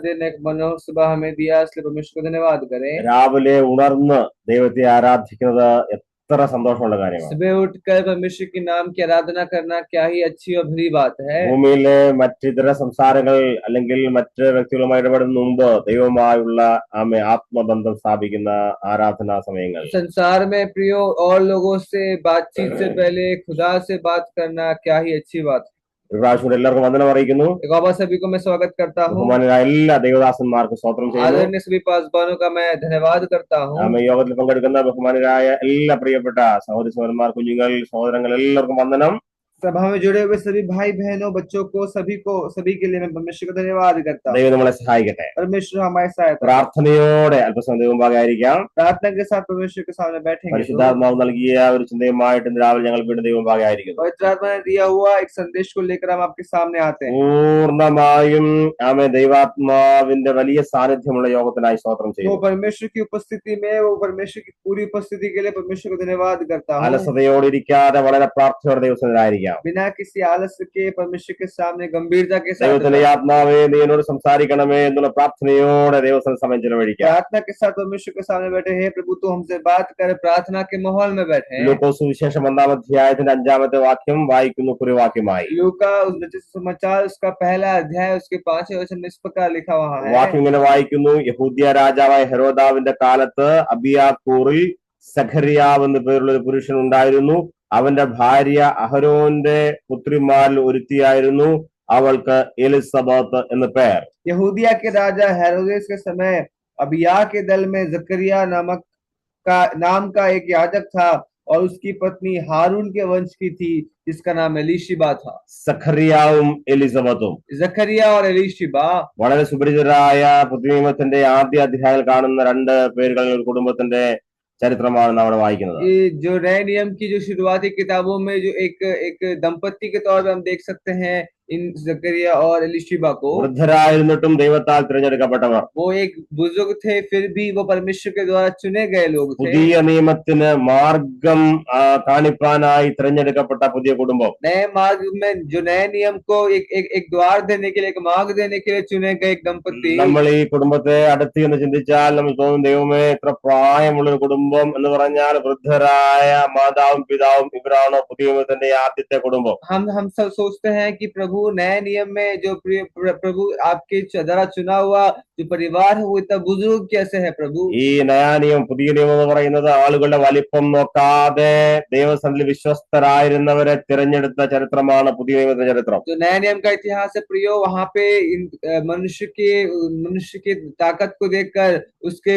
दिन एक मनोहर सुबह हमें दिया, इसलिए परमेश्वर को धन्यवाद करें। രാവിലെ ഉണർന്ന് ദൈവത്തെ ആരാധിക്കുന്നത് എത്ര സന്തോഷമുള്ള കാര്യമാണ്. सुबह उठकर परमेश्वर के नाम की आराधना करना क्या ही अच्छी और भली बात है। ഭൂമിയിലെ മറ്റിതര സംസാരങ്ങൾ അല്ലെങ്കിൽ മറ്റ് വ്യക്തികളുമായി ഇടപെടുന്ന മുമ്പ് ദൈവവുമായുള്ള ആത്മബന്ധം സ്ഥാപിക്കുന്ന ആരാധനാ സമയങ്ങൾ. संसार में प्रियो और लोगों से बातचीत से पहले खुदा से बात करना क्या ही अच्छी बात है। ഒരു പ്രാവശ്യം എല്ലാവർക്കും വന്ദനം അറിയിക്കുന്നു. एक बार सभी को मैं स्वागत करता हूँ। ബഹുമാനരായ എല്ലാ ദൈവദാസന്മാർക്കും സ്തോത്രം ചെയ്യുന്നു. आदरणीय सभी पासवानों का मैं धन्यवाद करता हूँ। യോഗത്തിൽ പങ്കെടുക്കുന്ന ബഹുമാനരായ എല്ലാ പ്രിയപ്പെട്ട സഹോദരി സഹോദരന്മാർ, കുഞ്ഞുങ്ങൾ, സഹോദരങ്ങൾ എല്ലാവർക്കും വന്ദനം. सभा में जुड़े हुए सभी भाई बहनों, बच्चों को सभी के लिए मैं परमेश्वर को धन्यवाद करता हूँ। ദൈവം നമ്മളെ സഹായിക്കട്ടെ. परमेश्वर हमारे सहायता। പ്രാർത്ഥനയോടെ അല്പസമയം ദൈവമുമ്പാകെ ആയിരിക്കാം. प्रार्थना के साथ परमेश्वर के सामने बैठेंगे। പരിശുദ്ധാത്മാവ് നൽകിയ ഒരു ചിന്തയുമായിട്ട് ഇന്ന് രാവിലെ ഞങ്ങൾ വീണ്ടും ദൈവമുമ്പാകെ ആയിരിക്കുന്നു. पवित्र आत्मा ने दिया हुआ एक संदेश को लेकर हम आपके सामने आते हैं। പൂർണ്ണമായും ദൈവാത്മാവിന്റെ വലിയ സാന്നിധ്യമുള്ള യോഗത്തിനായി സ്തോത്രം ചെയ്യുന്നു. वो परमेश्वर की उपस्थिति में, वो परमेश्वर की पूरी उपस्थिति के लिए परमेश्वर को धन्यवाद करता हूँ। അലസതയോടെ ഇരിക്കാതെ വളരെ പ്രാർത്ഥനയോടെ ദൈവസന്നിധിയിലായിരിക്കാം. बिना किसी आलस के परमेश्वर के सामने गंभीरता के साथ ദൈവത്തിന്റെ ആത്മാവേ നീ എന്നോട് സംസാരിക്കണമേ എന്നുള്ള പ്രാർത്ഥനയോടെ ദൈവസന്നിധി സമയം ചെലവഴിക്കാം. प्रार्थना के साथ परमेश्वर के सामने बैठे हैं। प्रभु तू हमसे बात कर, प्रार्थना के माहौल में बैठे हैं। ലൂക്കോസ് സുവിശേഷം 1-ാം അധ്യായത്തിന്റെ 5-ാമത്തെ വാക്യം വായിക്കുന്നു കുറിവാക്യമായി. लूका समाचार उसका पहला अध्याय उसके 5वें वचन में इस प्रकार लिखा वहाँ है। വാക്യം ഇങ്ങനെ വായിക്കുന്നു: യഹൂദ്യ രാജാവായ ഹെരോദാവിന്റെ കാലത്ത് അബിയാക്കൂറിൽ സഖറിയാവ് എന്നു പേരുള്ള ഒരു പുരുഷൻ ഉണ്ടായിരുന്നു. അവന്റെ ഭാര്യ അഹരോന്റെ പുത്രിമാരിൽ ഒരുത്തിയായിരുന്നു. അവൾക്ക് എലിസബത്ത് എന്ന് പേർ. यहूदिया के राजा हेरोदेस के समय अबिया के दल में जकरिया नाम का एक याजक था और उसकी पत्नी हारून के वंश की थी, जिसका नाम एलीशिबा था। സഖറിയാവും എലിസബത്തും जकरिया और एलीशिबा വളരെ സുപരിചിതരായ പുതുനിയമത്തിന്റെ ആദ്യ അധ്യായത്തിൽ കാണുന്ന രണ്ട് പേരുകളിൽ ഒരു കുടുംബത്തിന്റെ ചരിത്രമാണ് നാം അവിടെ വായിക്കുന്നത്. ये जो नए नियम की जो शुरुआती किताबों में जो एक दंपति के तौर पर हम देख सकते हैं इन जकरिया और एलीशिबा को। വൃദ്ധരായിരുന്നിട്ടും ദൈവത്താൽ തിരഞ്ഞെടുക്കപ്പെട്ടവർ. वो एक बुजुर्ग थे, फिर भी वो परमेश्वर के द्वारा चुने गए लोग थे। പുതിയ നിയമത്തിന് മാർഗം കാണിപ്പാനായി തിരഞ്ഞെടുക്കപ്പെട്ട പുതിയ കുടുംബം. नए मार्ग में जो नए नियम को एक द्वार देने के लिए, एक मार्ग देने के लिए चुने गए एक दंपति। നമ്മൾ ഈ കുടുംബത്തെ അടുത്ത് എന്ന് ചിന്തിച്ചാൽ നമ്മൾ തോന്നും, ദൈവമേ എത്ര പ്രായമുള്ള ഒരു കുടുംബം എന്ന് പറഞ്ഞാൽ വൃദ്ധരായ മാതാവും പിതാവും ഇവരാണോ പുതിയ നിയമത്തിന്റെ ആദ്യത്തെ കുടുംബം. हम सब सोचते हैं कि प्रभु नए नियम में जो प्रभु आपके द्वारा चुना हुआ जो परिवार है वो इतना बुजुर्ग कैसे है प्रभु। ഈ നയാനിയം പുതിയ നിയമം എന്ന് പറയുന്നത് ആളുകളുടെ വലിപ്പം നോക്കാതെ ദൈവസന്നിധിയിൽ വിശ്വസ്തരായിരുന്നവരെ തിരഞ്ഞെടുത്ത ചരിത്രമാണ് പുതിയ നിയമത്തിന്റെ ചരിത്രം. जो नया नियम का इतिहास है प्रियो, वहाँ पे मनुष्य की ताकत को देखकर उसके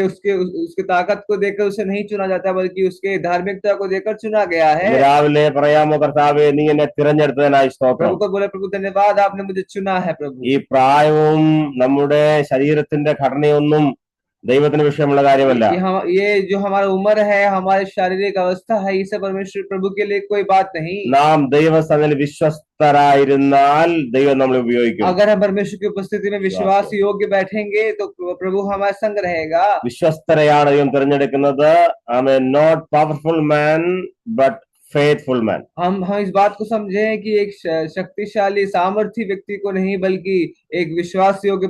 ताकत को देखकर उसे नहीं चुना जाता, बल्कि उसके धार्मिकता को देखकर चुना गया है। രാവിലെ പറയാമോ, കർത്താവേ നീ എന്നെ തിരഞ്ഞെടുത്തതിനായി സ്തോത്രം. प्रभु को बोले, प्रभु धन्यवाद आपने मुझे चुना है प्रभु। ഈ പ്രായവും നമ്മുടെ ശരീരത്തിന്റെ ഘടനയൊന്നും ദൈവത്തിന് വിഷയമുള്ള കാര്യമല്ല. ये जो हमारा उम्र है, हमारी शारीरिक अवस्था है, इसे परमेश्वर प्रभु के लिए कोई बात नहीं। നാം ദൈവസന്നിധിയിൽ വിശ്വസ്തരായിരുന്നാൽ ദൈവം നമ്മളെ ഉപയോഗിക്കും. अगर हम परमेश्वर की उपस्थिति में विश्वास योग्य बैठेंगे तो प्रभु हमारे संग रहेगा। വിശ്വസ്തരെയാണ് ദൈവം തിരഞ്ഞെടുക്കുന്നത്. Not powerful man but faithful man. हम इस बात को समझें कि एक शक्तिशाली सामर्थी व्यक्ति को नहीं, बल्कि एक विश्वास योग्य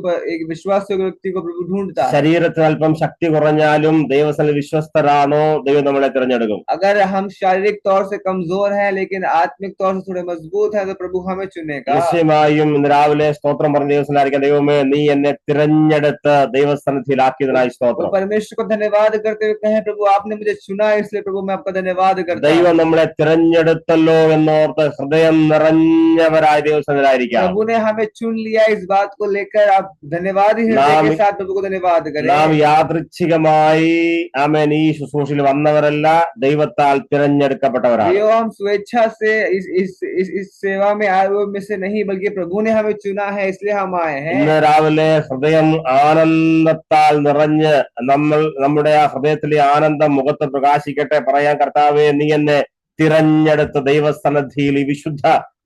व्यक्ति को प्रभु ढूंढता है। ശരീരത്തിൽ അല്പം ശക്തി കുറഞ്ഞാലും ദൈവസന്നിധിയിൽ വിശ്വസ്തരാണോ ദൈവം നമ്മളെ തിരഞ്ഞെടുക്കും. अगर हम शारीरिक तौर से कमजोर हैं लेकिन आत्मिक तौर से थोड़े मजबूत हैं तो प्रभु हमें चुनेगा। നിശ്ചയമായും ഇന്ന് രാവിലെ സ്തോത്രം പറഞ്ഞ ദൈവസന്നിധിയിലായിരിക്കാം. ദൈവമേ നീ എന്നെ തിരഞ്ഞെടുത്ത് ദൈവസന്നിധിയിലാക്കിയതിനായി സ്തോത്രം. परमेश्वर को धन्यवाद करते हुए कहें, प्रभु आपने मुझे चुना, इसलिए प्रभु मैं आपका धन्यवाद करता हूं। ദൈവം നമ്മളെ തിരഞ്ഞെടുത്തല്ലോ എന്നോർത്ത് ഹൃദയം നിറഞ്ഞവരായ ദൈവസന്നിധിയിലായിരിക്കാം. प्रभु ने हमें चुन लिया, इस बात को लेकर आप धन्यवाद ही हृदय के साथ प्रभु को धन्यवाद करें। നാം യാദൃച്ഛികമായി ഈ ശുശ്രൂഷയിൽ വന്നവരല്ല, ദൈവത്താൽ തിരഞ്ഞെടുക്കപ്പെട്ടവരാണ്. हम स्वेच्छा से इस सेवा में आए हुए में से नहीं, बल्कि प्रभु ने हमें चुना है, इसलिए हम आए हैं। ഇന്ന് രാവിലെ ഹൃദയം ആനന്ദത്താൽ നിറഞ്ഞ് നമ്മുടെ ആ ഹൃദയത്തിലെ ആനന്ദം മുഖത്ത് പ്രകാശിക്കട്ടെ. പറയാൻ, കർത്താവേ നീ എന്നെ തിരഞ്ഞെടുത്ത ദൈവസന്നിധിയിൽ ഈ വിശുദ്ധ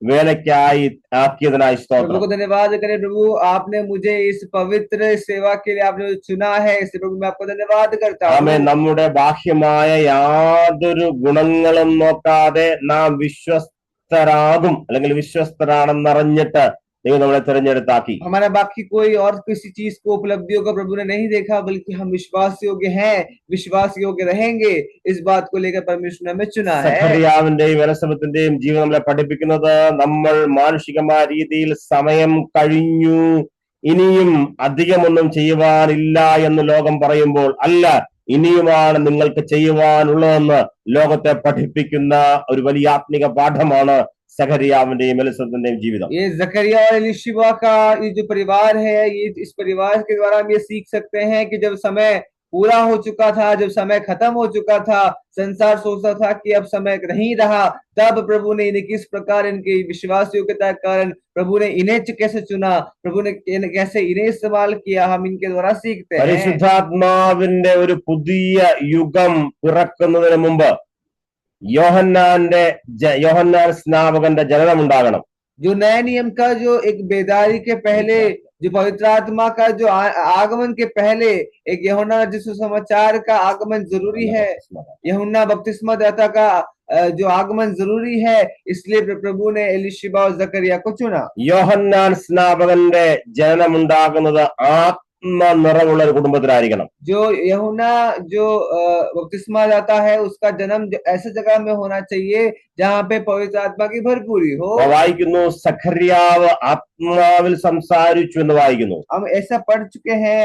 വേലയ്ക്കായി ആക്കിയതിനായി സ്തോത്രം. प्रभु को धन्यवाद करें, प्रभु आपने मुझे इस पवित्र सेवा के लिए आपने चुना है, इसलिए प्रभु मैं आपको धन्यवाद करता हूँ। നമ്മുടെ ബാഹ്യമായ യാതൊരു ഗുണങ്ങളും നോക്കാതെ നാം വിശ്വസ്തരാകും, അല്ലെങ്കിൽ വിശ്വസ്തരാണെന്നറിഞ്ഞിട്ട് ദൈവം നമ്മളെ തെരഞ്ഞെടുത്താക്കി. हमारा बाकी कोई और किसी चीज को उपलब्धियों को प्रभु ने नहीं देखा, बल्कि हम विश्वास योग्य हैं, विश्वास योग्य रहेंगे, इस बात को लेकर परमेश्वर ने हमें चुना है। സഖറിയാവിന്റെയും എലിസബത്തിന്റെയും ജീവിതം നമ്മളെ പഠിപ്പിക്കുന്നത് നമ്മൾ മാനുഷികമായ രീതിയിൽ സമയം കഴിഞ്ഞു, ഇനിയും അധികമൊന്നും ചെയ്യുവാനില്ല എന്ന് ലോകം പറയുമ്പോൾ അല്ല, ഇനിയുമാണ് നിങ്ങൾക്ക് ചെയ്യുവാനുള്ളതെന്ന് ലോകത്തെ പഠിപ്പിക്കുന്ന ഒരു വലിയ ആത്മിക പാഠമാണ് സഖറിയാവിന്റെയും എലിസബത്തിന്റെയും ജീവിതം. ये जकरिया और एलीशिबा का ये जो परिवार है, ये इस परिवार के द्वारा हम ये सीख सकते हैं कि जब समय पूरा हो चुका था, जब समय खत्म हो चुका था, संसार सोचता था कि अब समय नहीं रहा, तब प्रभु ने इन्हें किस प्रकार इनकी विश्वास योग्यता के कारण प्रभु ने इन्हें कैसे चुना, प्रभु ने कैसे इन्हें इस्तेमाल किया, हम इनके द्वारा सीखते हैं। പരിശുദ്ധാത്മാവിന്റെ ഒരു പുതിയ യുഗം പിറക്കുന്നതിന് മുമ്പ് യോഹന്നാൻ സ്നാപകന്റെ ജനനം ഉണ്ടാകണം. जो नए नियम का जो एक बेदारी के पहले, जो पवित्र आत्मा का जो आगमन के पहले एक यूहन्ना जिस समाचार का आगमन जरूरी है, यूहन्ना बपतिस्मा दाता का जो आगमन जरूरी है, इसलिए प्रभु ने एलीशिबा और जकरिया को चुना। യോഹന്നാൻ സ്നാപകന്റെ ജനനം ഉണ്ടാകുന്നത് നിറവുള്ള ഒരു കുടുംബത്തിലായിരിക്കണം. जो यूहन्ना जो बपतिस्मा दाता है, उसका जन्म ऐसे जगह में होना चाहिए जहाँ पे पवित्र आत्मा की भरपूरी हो। വായിക്കുന്നു സഖറിയാവ് ആത്മാവിൽ സംസാരിച്ചു എന്ന് വായിക്കുന്നു. हम ऐसा पढ़ चुके हैं,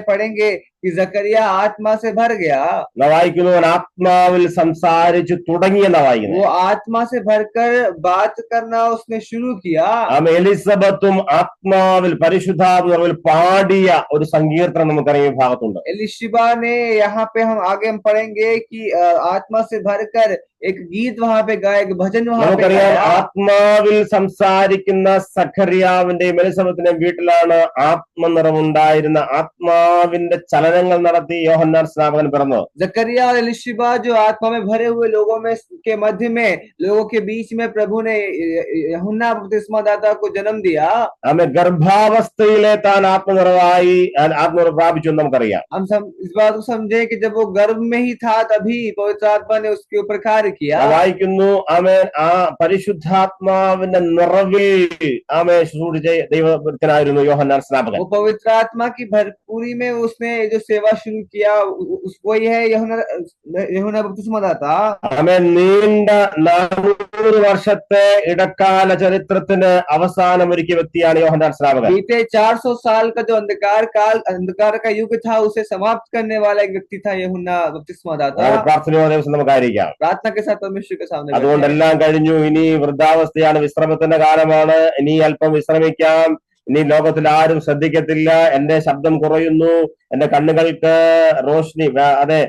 पढ़ेंगे कि जकरिया आत्मा से भर गया। വായിക്കുന്നു ആത്മാവിൽ സംസാരിച്ചു തുടങ്ങിയെന്ന് വായിക്കുന്നു. वो आत्मा से भरकर बात करना उसने शुरू किया। എലിസബത്തും ആത്മാവിൽ പരിശുദ്ധാത്മാവിൽ പാടിയ ഒരു സങ്കീർത്തനം നമുക്കറിയാം ഈ ഭാഗത്തുണ്ട്. एलीशिबा ने यहाँ पे हम आगे पढ़ेंगे कि आत्मा से भरकर एक गीत वहां पे गाया, एक भजन वहां पे നമുക്കറിയാം ആത്മാവിൽ സംസാരിക്കുന്ന സഖറിയാവിന്റെയും എലിസബത്തിന്റെയും വീട്ടിലാണ് ആത്മനിറവുണ്ടായിരുന്ന ആത്മാവിന്റെ ചലനങ്ങൾ നടത്തി യോഹന്നാൻ സ്നാപകൻ പിറന്നു. जकरिया और एलीशिबा जो आत्मा में भरे हुए लोगों में के मध्य में, लोगों के बीच में प्रभु ने यूहन्ना बपतिस्मा दाता को जन्म दिया। हमें गर्भावस्थയിലെ താൻ ആത്മനിറവ് പ്രാപിച്ചു എന്ന് നമുക്കറിയാം. हम इस बात को समझे कि जब वो गर्भ में ही था तभी पवित्र आत्मा ने उसके ऊपर कार्य किया। വായിക്കുന്നു ആമേൻ ആ പരിശുദ്ധാത്മാവിന്റെ നിറവിൽ ആമേൻ ശുശ്രൂഷ ദൈവഭക്തനായിരുന്നു യോഹന്നാൻ സ്നാപകൻ. वो पवित्र आत्मा की भरपूरी में उसने जो सेवा शुरू किया, उसको ही है यूहन्ना बपतिस्मा दाता। ആമേൻ നീണ്ട 400 വർഷത്തെ ഇടക്കാല ചരിത്രത്തിന് അവസാനമൊരുക്കിയ വ്യക്തിയാണ് യോഹന്നാൻ സ്നാപകൻ. बीते 400 साल का जो अंधकार का युग था, उसे समाप्त करने वाला एक व्यक्ति था यूहन्ना बपतिस्मा दाता। പ്രാർത്ഥനയോടെ ദിവസം നമുക്കായിരിക്കാം. प्रार्थना के साथ परमेश्वर के सामने അതുകൊണ്ടെല്ലാം കഴിഞ്ഞു, ഇനി വൃദ്ധാവസ്ഥയാണ്, വിശ്രമത്തിന്റെ കാലമാണ്, ഇനി അല്പം വിശ്രമിക്കാം, ഇനി ലോകത്തിൽ ആരും ശ്രദ്ധിക്കത്തില്ല, എന്റെ ശബ്ദം കുറയുന്നു, എന്റെ കണ്ണുകൾക്ക് റോഷ്നി അതെ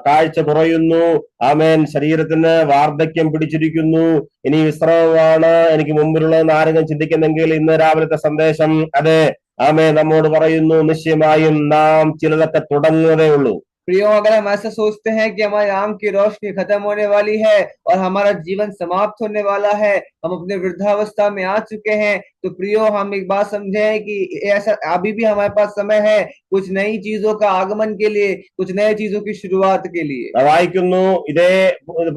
കാഴ്ച കുറയുന്നു, ആമേൻ ശരീരത്തിന് വാർദ്ധക്യം പിടിച്ചിരിക്കുന്നു, ഇനി വിശ്രമമാണ് എനിക്ക് മുമ്പിലുള്ളതെന്ന് ആരെങ്കിലും ചിന്തിക്കുന്നെങ്കിൽ ഇന്ന് രാവിലത്തെ സന്ദേശം അതെ ആമേൻ നമ്മോട് പറയുന്നു, നിശ്ചയമായും നാം ചിലതൊക്കെ തുടങ്ങുന്നതേ ഉള്ളൂ. प्रियो, अगर हम ऐसा सोचते हैं कि हमारी आंख की रोशनी खत्म होने वाली है और हमारा जीवन समाप्त होने वाला है, हम अपने वृद्धावस्था में आ चुके हैं, तो प्रियो हम एक बात समझें कि ऐसा अभी भी हमारे पास समय है कुछ नई चीजों का आगमन के लिए, कुछ नई चीजों की शुरुआत के लिए। വായിക്കുന്നു ഇതേ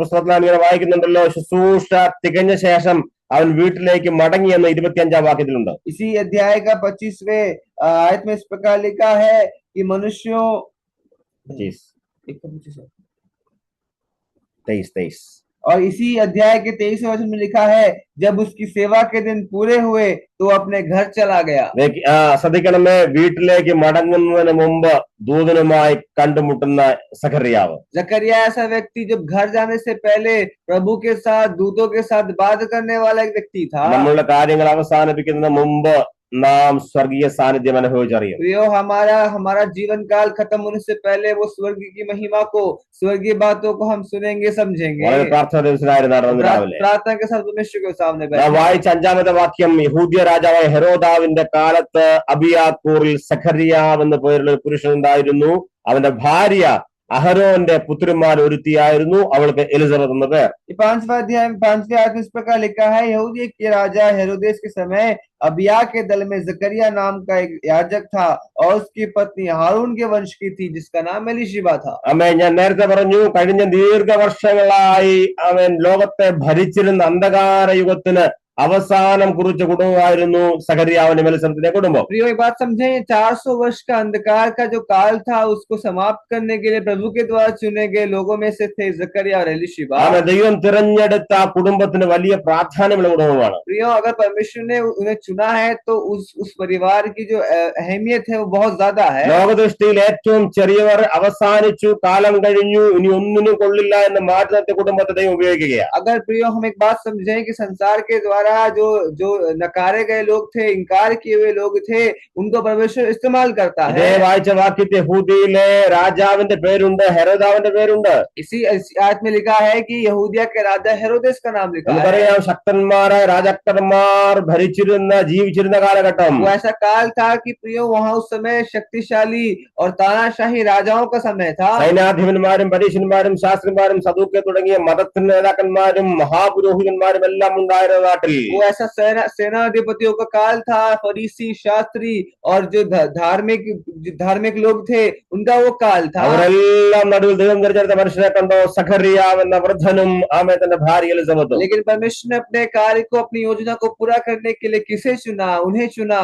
പുസ്തകത്തിൽ ഇങ്ങനെ വായിക്കുന്നുണ്ടല്ലോ, ശുശ്രൂഷ തികഞ്ഞ ശേഷം അവൻ വീട്ടിലേക്ക് മടങ്ങി എന്ന് 25-ാം വാക്യത്തിലുണ്ട്. इसी अध्याय का 25वें आयत में इस प्रकार लिखा है कि मनुष्यों 23 और इसी अध्याय के 23वें वचन में लिखा है, जब उसकी सेवा के दिन पूरे हुए तो अपने घर चला गया। ശ്രദ്ധിക്കണമേ, വീട്ടിലേക്ക് മടങ്ങുന്നതിന് മുമ്പ് ദൂതനുമായി കണ്ടുമുട്ടുന്ന സഖറിയാവ്. जकरिया ऐसा व्यक्ति जब घर जाने से पहले प्रभु के साथ, दूतों के साथ बात करने वाला एक व्यक्ति था। നമ്മളുടെ കാര്യങ്ങൾ അവസാനിപ്പിക്കുന്നതിന് മുമ്പ് नाम स्वर्गीय सानिध्य അനുഭവിച്ചറിയും. प्रियो, हमारा जीवन काल खत्म होने से पहले वो स्वर्ग की महिमा को, स्वर्गीय बातों को हम सुनेंगे, समझेंगे। प्रार्थना के साथ परमेश्वर के सामने വായിച്ച 5-ാമത്തെ വാക്യം, യഹൂദ്യ രാജാവായ ഹെരോദാവിന്റെ കാലത്ത് അബിയാക്കൂറിൽ സഖറിയാവ് എന്ന പേരുള്ള ഒരു പുരുഷൻ ഉണ്ടായിരുന്നു. അവന്റെ ഭാര്യ अहरोन पुत्रिमार ഒരുത്തിയായിരുന്നു അവൾക്ക് എലിസബത്ത് എന്ന പേർ. 5वां अध्याय 5वें आयत में इस प्रकार लिखा है, यहूदी के राजा हेरोदेस के समय अबिया के दल में जकरिया नाम का एक याजक था और उसकी पत्नी हारून के वंश की थी जिसका नाम एलीशिबा था. ആമേൻ. ഞാൻ നേരത്തെ പറഞ്ഞു, കഴിഞ്ഞ ദീർഘവർഷങ്ങളായി അവൻ ലോകത്തെ ഭരിച്ചിരുന്ന അന്ധകാര യുഗത്തിന് അവസാനം കുറിച്ച കുടുംബമായിരുന്നു സഖര്യാവിന്റെ മെലിസബത്തിന്റെ കുടുംബം. प्रियो एक बात समझे, 400 वर्ष का अंधकार का जो काल था उसको समाप्त करने के लिए प्रभु के द्वारा चुने गए लोगों में से थे जकरिया और एलीशिबा। ദൈവം തിരഞ്ഞെടുത്ത ആ കുടുംബത്തിന് വലിയ പ്രാധാന്യമുള്ള കുടുംബമാണ്. प्रियो अगर परमेश्वर ने उन्हें चुना है तो उस परिवार की जो अहमियत है वो बहुत ज्यादा है। ലോകദൃഷ്ടിയിൽ ഏറ്റവും ചെറിയവർ അവസാനിച്ചു, കാലം കഴിഞ്ഞു, ഇനി ഒന്നിനും കൊള്ളില്ല എന്ന് മാറ്റി നിർത്തിയ കുടുംബത്തെ ദൈവം ഉപയോഗിക്കുകയാണ്. अगर प्रियो हम एक बात समझें कि संसार के द्वारा जो जो नकारे गए लोग थे, इनकार किए हुए लोग थे, उनको परमेश्वर इस्तेमाल करता है। വായിച്ച വാക്യത്തെ യഹൂദിയിലെ രാജാവിന്റെ പേരുണ്ട്, ഹെരോദാവിന്റെ പേരുണ്ട്. इसी आयत में लिखा है कि यहूदिया के राजा हेरोदेस का नाम लिखा है। നമുക്കറിയാം ശക്തന്മാരായ രാജാക്കന്മാർ ഭരിച്ചിരുന്ന ജീവിച്ചിരുന്ന കാലഘട്ടം. वो ऐसा काल था कि प्रियो वहां उस समय शक्तिशाली और तानाशाही राजाओं का समय था। സൈനാധിപന്മാരും പരീശന്മാരും ശാസ്ത്രിമാരും സദൂക്യ തുടങ്ങിയ മതത്തിന്റെ നേതാക്കന്മാരും മഹാപുരോഹിതന്മാരും എല്ലാം ഉണ്ടായിരുന്ന നാട്ടിൽ वो ऐसा सेनाधिपतियों का काल था, फरीसी शास्त्री और जो धार्मिक लोग थे उनका वो काल था। അവരെല്ലാം നടുവിൽ ദൈവം തിരഞ്ഞെടുത്ത മനുഷ്യനെ കണ്ടോ, സഖറിയാവ് എന്ന വൃദ്ധനും ആമേ തന്റെ ഭാര്യ എലിസബത്തും. लेकिन परमेश्वर ने अपने कार्य को, अपनी योजना को पूरा करने के लिए किसे चुना? उन्हें चुना,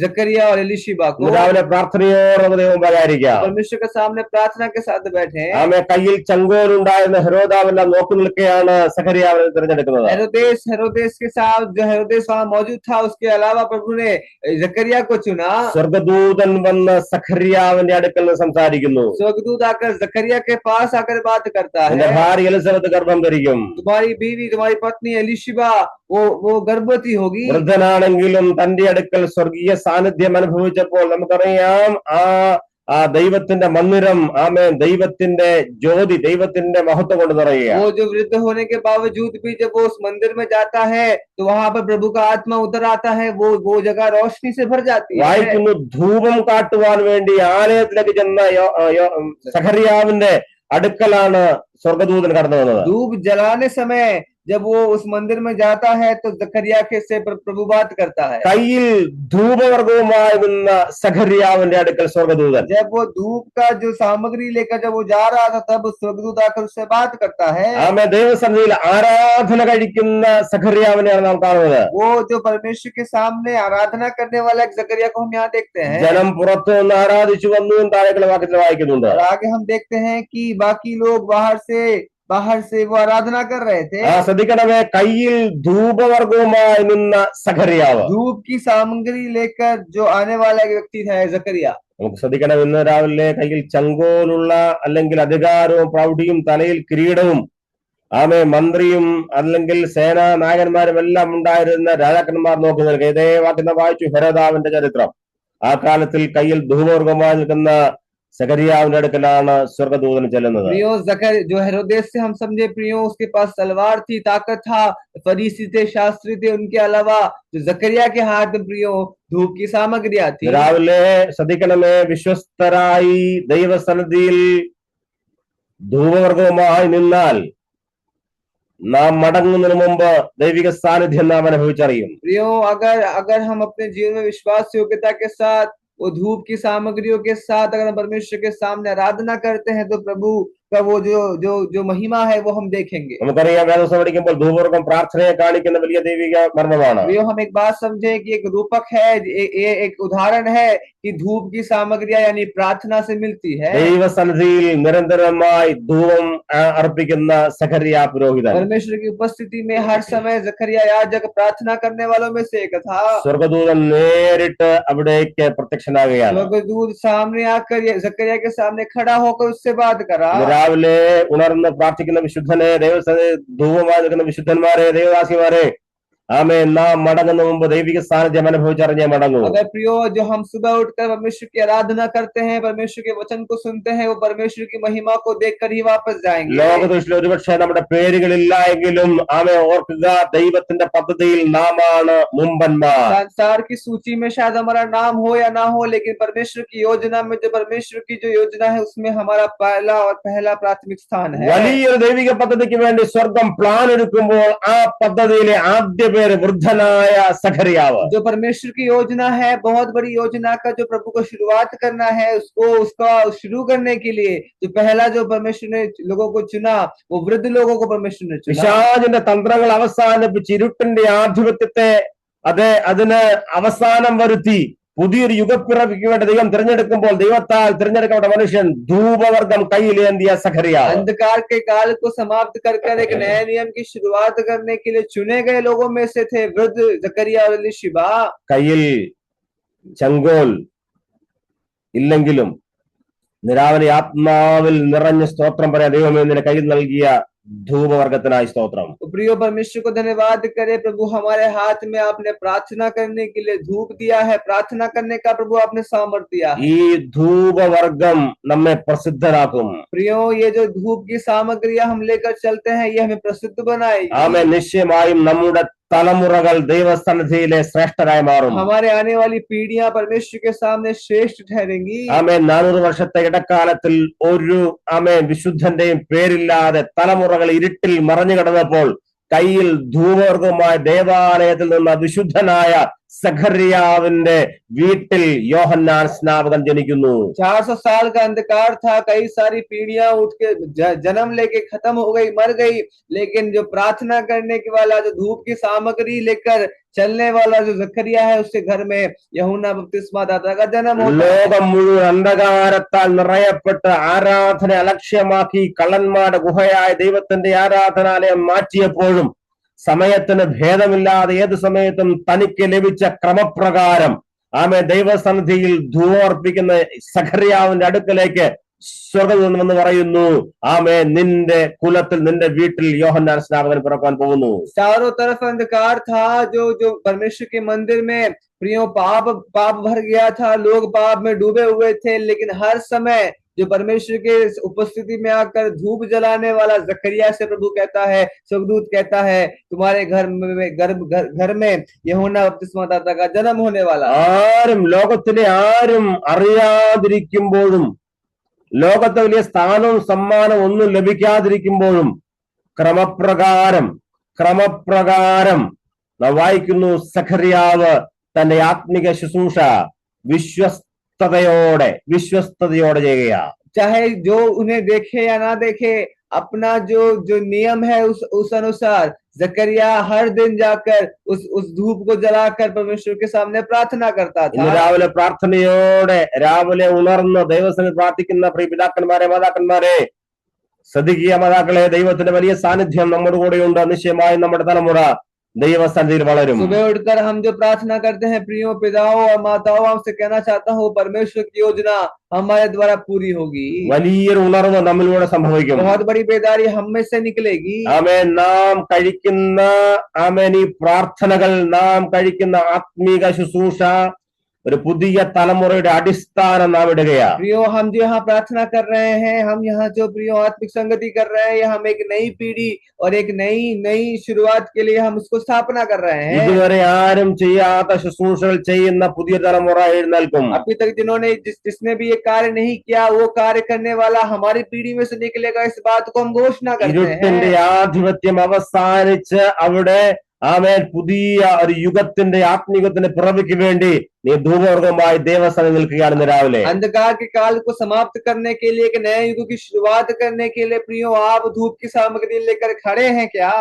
जकरिया और एलीशिबा को। രാവിലെ പ്രാർത്ഥനയോടെ ദൈവം പറയാതിരിക്കാം. परमेश्वर के सामने प्रार्थना के साथ बैठे। ആമേ കയ്യിൽ ചങ്കോലുണ്ടായിരുന്ന ഹെരോദാവെല്ലാം നോക്കി നിൽക്കുകയാണ് സഖറിയാവിനെ തിരഞ്ഞെടുക്കുന്നത്. हेरोदेस के साथ जो हेरोदेस वहां मौजूद था, उसके अलावा प्रभु ने जकरिया को चुना। സ്വർഗദൂതൻ വന്ന് സഖറിയാവിന്റെ അടുക്കൽ നിന്ന് സംസാരിക്കുന്നു. स्वर्गदूत आकर जकरिया के पास आकर बात करता എന്റെ है, ഭാര്യ എലിസബത്ത് ഗർഭം ധരിക്കും, तुम्हारी बीवी, तुम्हारी पत्नी एलीशिबा वो गर्भवती होगी। വൃദ്ധനാണെങ്കിലും തന്റെ അടുക്കൽ സ്വർഗീയ സാന്നിധ്യം അനുഭവിച്ചപ്പോൾ നമുക്കറിയാം ആ ദൈവത്തിന്റെ മന്ദിരം, ആമേൻ, ദൈവത്തിന്റെ ജ്യോതി, ദൈവത്തിന്റെ മഹത്വം കൊണ്ട് നിറയുക. वो जो वृद्ध होने के बावजूद भी जब वो उस मंदिर में जाता है तो वहां पर प्रभु का आत्मा उतर आता है, वो जगह रोशनी से भर जाती है। വായിക്കുന്നു, ധൂപം കാട്ടുവാൻ വേണ്ടി ആലയത്തിലേക്ക് ചെന്ന സഖറിയാവിന്റെ അടുക്കലാണ് സ്വർഗദൂതൻ കടന്നു വന്നത്. धूप जलाने समय जब वो उस मंदिर में जाता है तो जकरिया के से प्रभु बात करता है। കയ്യിൽ ധൂപവർഗവുമായി നിന്ന സഖറിയാവിന്റെ അടുക്കൽ സ്വർഗദൂതൻ. जब वो धूप का जो सामग्री लेकर जब वो जा रहा था तब स्वर्गदूत आकर उससे बात करता है। ആമേൻ. ദൈവസന്നിധിയിൽ ആരാധന കഴിക്കുന്ന സഖറിയാവിനെയാണ് നാം കാണുന്നത്. वो जो परमेश्वर के सामने आराधना करने वाला एक जकरिया को हम यहाँ देखते हैं। ജനം പുറത്തു നിന്ന് ആരാധിച്ചു വന്നു എന്ന് താഴേക്കുള്ള വാക്യത്തിൽ വായിക്കുന്നുണ്ട്. और आगे हम देखते हैं कि बाकी लोग बाहर से वो आराधना कर रहे थे। ശ്രദ്ധിക്കണമേ, കയ്യിൽ ധൂപവർഗവുമായി നിന്ന സഖറിയാവ്. धूप की सामग्री लेकर जो आने वाला एक व्यक्ति था जकरिया। നമുക്ക് ശ്രദ്ധിക്കണം, ഇന്ന് രാവിലെ കയ്യിൽ ചങ്കോലുള്ള അല്ലെങ്കിൽ അധികാരവും പ്രൗഢിയും തലയിൽ കിരീടവും ആമേ മന്ത്രിയും അല്ലെങ്കിൽ സേനാ നായകന്മാരും എല്ലാം ഉണ്ടായിരുന്ന രാജാക്കന്മാർ നോക്കി നിൽക്കുക. ഇതേ വാക്യം വായിച്ചു, ഹെരോദാവിന്റെ ചരിത്രം. ആ കാലത്തിൽ കയ്യിൽ ധൂപവർഗമായി നിൽക്കുന്ന സഖറിയാവിന്റെ അടുക്കലാണ് സ്വർഗദൂതൻ ചെല്ലുന്നത്. प्रियो जो हेरोदेस से हम समझे प्रियो, उसके पास तलवार थी, ताकत था, फरीसी थे, शास्त्री थे, उनके अलावा जो जकरिया के हाथ में प्रियो धूप की सामग्रियां थी। രാവിലെ ശ്രദ്ധിക്കണമേ, വിശ്വസ്തരായി ദൈവസന്നിധിയിൽ ധൂപവർഗവുമായി നിന്നാൽ നാം മടങ്ങുന്നതിന് മുമ്പ് ദൈവിക സാന്നിധ്യം നാം അനുഭവിച്ചറിയും. प्रियो अगर हम अपने जीवन में विश्वास योग्यता के साथ वो धूप की सामग्रियों के साथ अगर हम परमेश्वर के सामने आराधना करते हैं तो प्रभु का वो जो महिमा है वो हम देखेंगे। നമുക്കറിയാം, വേദപുസ്തകം പഠിക്കുമ്പോൾ ധൂപവർഗം പ്രാർത്ഥനയെ കാണിക്കുന്ന വലിയ ദൈവിക മർമ്മമാണ്. हम एक बात समझे कि एक रूपक है, एक उदाहरण है कि धूप की सामग्रियां यानी प्रार्थना से मिलती है। ദൈവസന്നിധിയിൽ നിരന്തരമായി ധൂപം അർപ്പിക്കുന്ന സഖറിയ പുരോഹിതൻ परमेश्वर की उपस्थिति में हर समय जकरिया याजक प्रार्थना करने वालों में से एक था। സ്വർഗദൂതൻ നേരിട്ട് അവിടേക്ക് പ്രത്യക്ഷനാകുകയാണ്. स्वर्गदूत सामने आकर जकरिया के सामने खड़ा होकर उससे बात करा। രാവിലെ ഉണർന്ന് പ്രാർത്ഥിക്കുന്ന വിശുദ്ധനെ, ധൂപമായി നിൽക്കുന്ന വിശുദ്ധന്മാരെ, ദൈവദാസിമാരെ, ആമേ, നാം മടങ്ങുന്ന മുമ്പ് ദൈവിക സാന്നിധ്യം അനുഭവിച്ചറിഞ്ഞേ മടങ്ങൂ. अगर प्रियो जो हम सुबह उठकर परमेश्वर की आराधना करते हैं, परमेश्वर के वचन को सुनते हैं, वो परमेश्वर की महिमा को देखकर ही वापस जाएंगे। ലോകദൃഷ്ടിയിൽ ഒരുപക്ഷെ നമ്മുടെ പേരുകളില്ല എങ്കിലും ആമേ ഓർക്കുക, ദൈവത്തിന്റെ പദ്ധതിയിൽ നാമാണ് മുമ്പന്മാർ. संसार की सूची में शायद हमारा नाम हो या ना हो, लेकिन परमेश्वर की योजना में जो परमेश्वर की जो योजना है उसमें हमारा पहला प्राथमिक स्थान है। വലിയൊരു ദൈവിക പദ്ധതിക്ക് വേണ്ടി സ്വർഗം പ്ലാൻ എടുക്കുമ്പോൾ ആ പദ്ധതിയിലെ ആദ്യ പേര് വൃദ്ധനായ സഖറിയാവ്. जो परमेश्वर की योजना है, बहुत बड़ी योजना का जो प्रभु को शुरुआत करना है, उसका शुरू करने के लिए जो पहला जो परमेश्वर ने लोगों को चुना, वो वृद्ध लोगों को परमेश्वर ने चुना। പിശാചിന്റെ തന്ത്രങ്ങൾ അവസാനിപ്പിച്ച് ഇരുട്ടിന്റെ ആധിപത്യത്തെ അതിന് അവസാനം വരുത്തി പുതിയൊരു യുഗപ്പിറവിക്ക് വേണ്ടി ദൈവം തിരഞ്ഞെടുക്കുമ്പോൾ ദൈവത്താൽ തിരഞ്ഞെടുക്കപ്പെട്ട മനുഷ്യൻ ധൂപവർഗം കയ്യിലേന്തിയ സഖറിയാവ്. अंधकार के काल को समाप्त कर एक नए नियम की शुरुआत करने के लिए चुने गए लोगों में से थे वृद्ध जकरिया और एलीशिबा। കയ്യിൽ ചെങ്കോൽ ഇല്ലെങ്കിലും നിരാവലി ആത്മാവിൽ നിറഞ്ഞ സ്തോത്രം പറയാൻ ദൈവമേ നിന്റെ കയ്യിൽ നൽകിയ ധൂപവർഗത്തിനായി സ്തോത്രം. प्रिय परमेश्वर को धन्यवाद करे, प्रभु हमारे हाथ में आपने प्रार्थना करने के लिए धूप दिया है, प्रार्थना करने का प्रभु आपने सामर्थ्य दिया। ഈ ധൂപവർഗം നമ്മെ പ്രസിദ്ധരാക്കും. प्रियो, ये जो धूप की सामग्रियां हम लेकर चलते हैं, ये हमें प्रसिद्ध बनाएगी। ആമേൻ. നിശ്ചയമായും നമ്മുടെ തലമുറകൾ ദൈവസന്നിധിയിലെ ശ്രേഷ്ഠരായി മാറും. हमारे आने वाली पीढ़ियां परमेश्वर के सामने श्रेष्ठ ठहरेंगी। ആമേൻ. 400 വർഷത്തെ ഇടക്കാലത്തിൽ ഒരു വിശുദ്ധന്റെയും പേരില്ലാതെ തലമുറകൾ ഇരുട്ടിൽ മറഞ്ഞു കിടന്നപ്പോൾ കയ്യിൽ ധൂപവർഗമായ ദേവാലയത്തിൽ നിന്ന് വിശുദ്ധനായ സഖറിയാവിന്റെ വീട്ടിൽ യോഹന്നാൻ സ്നാപകൻ ജനിക്കുന്നു. 400 साल का अंधकार था, कई सारी पीढ़ियां उठ के जन्म लेके खत्म हो गई, मर गई, लेकिन जो प्रार्थना करने के वाला, जो धूप की सामग्री लेकर चलने वाला जो जकरिया है, उसके घर में यूहन्ना बपतिस्मा दाता का जन्म होता है। ലോകം മുഴുവൻ അന്ധകാരത്താൽ നിറയപ്പെട്ട് ആരാധന അലക്ഷ്യമാക്കി കള്ളന്മാരുടെ ഗുഹയായ ദൈവത്തിന്റെ ആരാധനാലയം മാറ്റിയപ്പോഴും സമയത്തിന് ഭേദമില്ലാതെ ഏത് സമയത്തും തനിക്ക് ലഭിച്ച ക്രമപ്രകാരം ദൈവസന്നിധിയിൽ ധൂപമർപ്പിക്കുന്ന സഖറിയാവിന്റെ അടുക്കലേക്ക് സ്വർഗ്ഗം എന്ന് പറയുന്നു, നിന്റെ കുലത്തിൽ നിന്റെ വീട്ടിൽ യോഹന്നാൻ സ്നാപകൻ പിറക്കാൻ പോകുന്നു. चारों तरफ अंधकार था, जो परमेश्वर के मंदिर में प्रियो पाप भर गया था, लोग पाप में डूबे हुए थे, लेकिन हर समय जो परमेश्वर के उपस्थिति में आकर धूप जलाने वाला जकरिया से प्रभु कहता है, स्वर्गदूत कहता है, तुम्हारे घर में यूहन्ना बपतिस्मा दाता का जन्म होने वाला। ആരും ലോകത്തിലെ ആരും അറിയാതിരിക്കുമ്പോഴും ലോകത്തെ വലിയ സ്ഥാനവും സമ്മാനവും ഒന്നും ലഭിക്കാതിരിക്കുമ്പോഴും ക്രമപ്രകാരം വായിക്കുന്നു, സഖറിയാവ് തന്റെ ആത്മിക ശുശ്രൂഷ വിശ്വസ്തയോടെ ചെയ്യുക. चाहे जो उन्हें देखे या ना देखे, अपना जो नियम है उस अनुसार जकरिया हर दिन जाकर उस धूप को जलाकर परमेश्वर के सामने प्रार्थना करता था। രാവിലെ പ്രാർത്ഥനയോടെ രാവിലെ ഉണർന്ന് ദൈവസന്നിധിയിൽ പ്രാർത്ഥിക്കുന്ന പ്രിയ പിതാക്കന്മാരെ, മാതാക്കന്മാരെ ശ്രദ്ധിക്കുക. മാതാക്കളെ, ദൈവത്തിന്റെ വലിയ സാന്നിധ്യം നമ്മുടെ കൂടെയുണ്ട്. നിശ്ചയമായും നമ്മുടെ തലമുറ ദൈവസന്നിധിയിൽ വളരും. सुबह उठकर हम जो प्रार्थना करते हैं, प्रियो पिताओं और माताओं, आपसे कहना चाहता हूँ, परमेश्वर की योजना हमारे द्वारा पूरी होगी। വലിയൊരു ഉണർവ് നമ്മിലൂടെ സംഭവിക്കും. बहुत बड़ी बेदारी हम में से निकलेगी। നാം കഴിക്കുന്ന ഈ പ്രാർത്ഥനകൾ, നാം കഴിക്കുന്ന ആത്മീക ശുശ്രൂഷ ഒരു പുതിയ തലമുറയുടെ അടിസ്ഥാനം നാം ഇടുകയാണ്. प्रियो, हम जो यहाँ प्रार्थना कर रहे हैं, हम यहाँ जो प्रियो आत्मिक संगति कर रहे हैं, हम एक नई पीढ़ी और एक नई शुरुआत के लिए हम उसको स्थापना कर रहे हैं। ഇതുവരെ ആരും ചെയ്യാത്ത ശുശ്രൂഷകൾ ചെയ്യുന്ന പുതിയ തലമുറ എഴുന്നേൽക്കും. अभी तक जिसने भी ये कार्य नहीं किया, वो कार्य करने वाला हमारी पीढ़ी में से निकलेगा। इस बात को हम घोषणा करते हैं। ഇരുട്ടിന്റെ ആധിപത്യം അവസാനിച്ച് അവിടെ പുതിയ ഒരു യുഗത്തിന്റെ ആത്മീകത്തിന്റെ പിറവിക്ക് വേണ്ടി നീ ധൂപവർഗമായി ദേവസ്ഥാനം നിൽക്കുകയാണ് രാവിലെ. अंधकार के काल को समाप्त करने के लिए, एक नए युग की शुरुआत करने के लिए प्रियो आप धूप की सामग्री लेकर खड़े हैं क्या?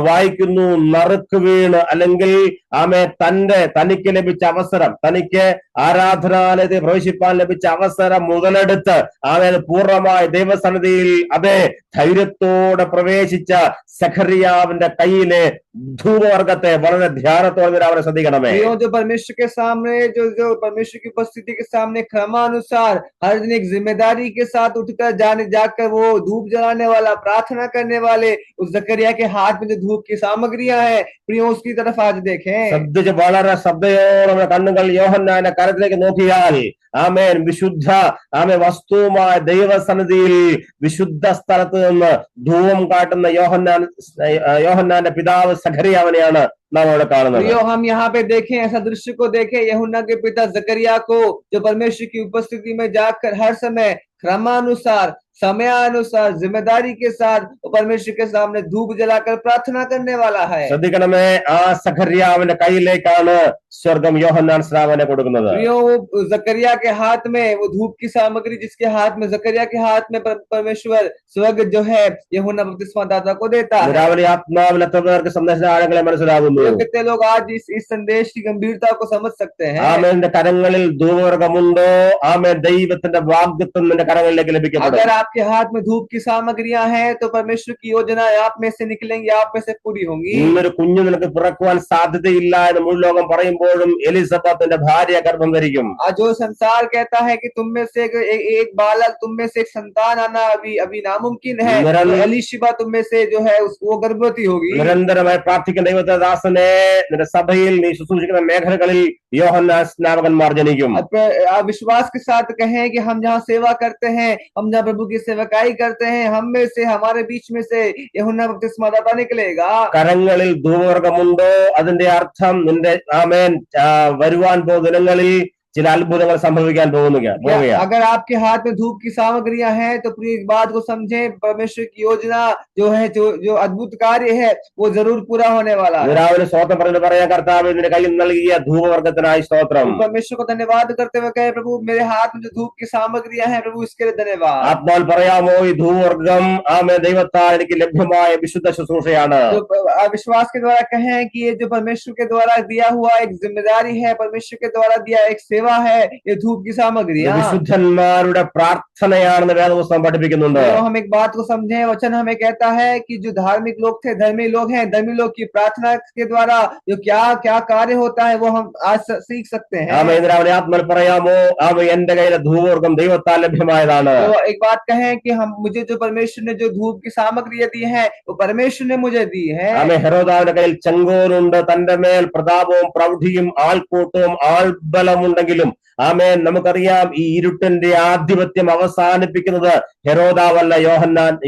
വായിക്കുന്നു, നറുക്ക് വീണ് അല്ലെങ്കിൽ തനിക്ക് ലഭിച്ച അവസരം, തനിക്ക് ആരാധനാലയത്തിൽ പ്രവേശിപ്പാൻ ലഭിച്ച അവസരം മുതലെടുത്ത് പൂർണ്ണമായി ദൈവസന്നിധിയിൽ ധൈര്യത്തോടെ പ്രവേശിച്ച സഖറിയാവിന്റെ കയ്യിലെ ധൂപവർഗത്തെ വളരെ ധ്യാനത്തോടെ രാവിലെ ശ്രദ്ധിക്കണമേ. जो परमेश्वर के सामने, जो परमेश्वर की उपस्थिति के सामने क्रमानुसार हर दिन एक जिम्मेदारी के साथ उठकर जाकर वो धूप जलाने वाला, प्रार्थना करने वाले उस जकरिया के हाथ में जो धूप की सामग्रियां हैं, प्रियो उसकी तरफ आज देखें। ശ്രദ്ധിച്ച് വളരെ ശ്രദ്ധയോടെ നമ്മുടെ കണ്ണുകൾ യോഹന്നാന്റെ കരത്തിലേക്ക് നോക്കിയാൽ വിശുദ്ധ വസ്തുവുമായ ദൈവസന്നിധിയിൽ വിശുദ്ധ സ്ഥലത്ത് നിന്ന് ധൂപം കാട്ടുന്ന യോഹന്നാന്റെ പിതാവ് സഖറിയാവിനെയാണ് നാം അവിടെ കാണുന്നത്. प्रियो, हम यहाँ पे देखें, ऐसा दृश्य को देखें, यूहन्ना के पिता जकरिया को, जो परमेश्वर की उपस्थिति में जाकर हर समय क्रमानुसार, समयानुसार, जिम्मेदारी के साथ परमेश्वर के सामने धूप जलाकर प्रार्थना करने वाला है। ശ്രദ്ധിക്കണമേ, ആ സഖര്യാവിന്റെ കയ്യിലേക്കാണ് സ്വർഗം യോഹന്നാൻ സ്നാപനെ കൊടുക്കുന്നത്. प्रियो, वो जकरिया के हाथ में वो धूप की सामग्री, जिसके हाथ में, जकरिया के हाथ में परमेश्वर स्वर्ग जो है यूहन्ना बपतिस्मा दाता को देता है। രാവിലെ ആത്മാവിൽ എത്ര പേർക്ക് സന്ദേശത്തിന്റെ ആഴങ്ങളെ മനസ്സിലാകുന്നു? कितने लोग आज इस संदेश की गंभीरता को समझ सकते हैं? ആമേന്റെ കരങ്ങളിൽ ധൂപവർഗമുണ്ടോ? ആമേൻ, ദൈവത്തിന്റെ വാഗ്ദത്തം നിന്റെ കരങ്ങളിലേക്ക് ലഭിക്കപ്പെടും. अगर आपके हाथ में धूप की सामग्रियां हैं तो परमेश्वर की योजना आप में से निकलेंगी, आप में से पूरी होंगी। ഇന്നൊരു കുഞ്ഞു നിനക്ക് പിറക്കുവാൻ സാധ്യതയില്ല എന്ന് മുഴു ലോകം പറയുമ്പോഴും എലിസബത്തിന്റെ ഭാര്യ ഗർഭം ധരിക്കും. जो संसार कहता है कि तुम में से एक बालक, तुम में से एक संतान आना अभी नामुमकिन है, तो एलीशिबा तुम में से जो है वो गर्भवती होगी। നിരന്തരമായി പ്രാർത്ഥിക്കുന്ന ദൈവത്തിന്റെ ദാസനെ, നിന്റെ സഭയിൽ നീ ശുശ്രൂഷിക്കുന്ന മേഖലകളിൽ യോഹന്നാൻ സ്നാപകന്മാർ ജനിക്കും. विश्वास के साथ कहें कि हम जहाँ सेवा करते हैं, हम जहाँ प्रभु की सेवकाई करते हैं, हम में से, हमारे बीच में से यूहन्ना बपतिस्मा दाता निकलेगा। കരങ്ങളിൽ ധൂപവർഗമുണ്ടോ? അതിന്റെ അർത്ഥം നിന്റെ ആമേൻ വരുവാൻ പോകുന്ന ദിനങ്ങളിൽ ചില അത്ഭുതങ്ങൾ സംഭവിക്കാൻ പോകുകയാണ്. अगर आपके हाथ में धूप की सामग्रियां हैं तो पूरी एक बात को समझें, परमेश्वर की योजना जो है, जो अद्भुत कार्य है वो जरूर पूरा होने वाला है। രാവിലെ സ്തോത്രം പറഞ്ഞു പറയാൻ, കർത്താവ് നിന്റെ കയ്യിൽ നൽകിയ ധൂപവർഗത്തിനായി സ്തോത്രം. परमेश्वर को धन्यवाद करते हुए कहे, प्रभु मेरे हाथ में जो धूप की सामग्रियां हैं, प्रभु इसके लिए धन्यवाद। ആത്മാവിൽ പറയാമോ, ഈ ധൂപവർഗം ആമേൻ ദൈവത്താൽ എനിക്ക് ലഭ്യമായ വിശുദ്ധ ശുശ്രൂഷയാണ്. विश्वास के द्वारा कहें कि ये जो परमेश्वर के द्वारा दिया हुआ एक जिम्मेदारी है, परमेश्वर के द्वारा दिया एक सेवा है, ये धूप की सामग्री വിശുദ്ധന്മാരുടെ പ്രാർത്ഥനയാണെന്ന് വേദപുസ്തകം പഠിപ്പിക്കുന്നുണ്ട്. हम एक बात को समझें, वचन हमें कहता है कि जो धार्मिक लोग थे, धर्मी लोग हैं, धर्मी लोग की प्रार्थना के द्वारा जो क्या क्या कार्य होता है वो हम आज सीख सकते हैं। ആത്മാവിൽ പറയാമോ, എന്റെ കയ്യിലെ ധൂപവർഗം ദൈവത്താൽ ലഭ്യമായതാണ്. तो एक बात कहें कि हम, मुझे जो परमेश्वर ने जो धूप की सामग्री दी है वो परमेश्वर ने मुझे दी है। ഹെരോദാവിന്റെ കയ്യിൽ ചെങ്കോലുണ്ട്, തന്റെ മേൽ പ്രതാപവും പ്രൗഢിയും ആൾക്കൂട്ടവും ആൾബലമുണ്ടെങ്കിലും ആമേൻ, നമുക്കറിയാം ഈ ഇരുട്ടിന്റെ ആധിപത്യം അവസാനിപ്പിക്കുന്നത് ഹെരോദാവല്ല,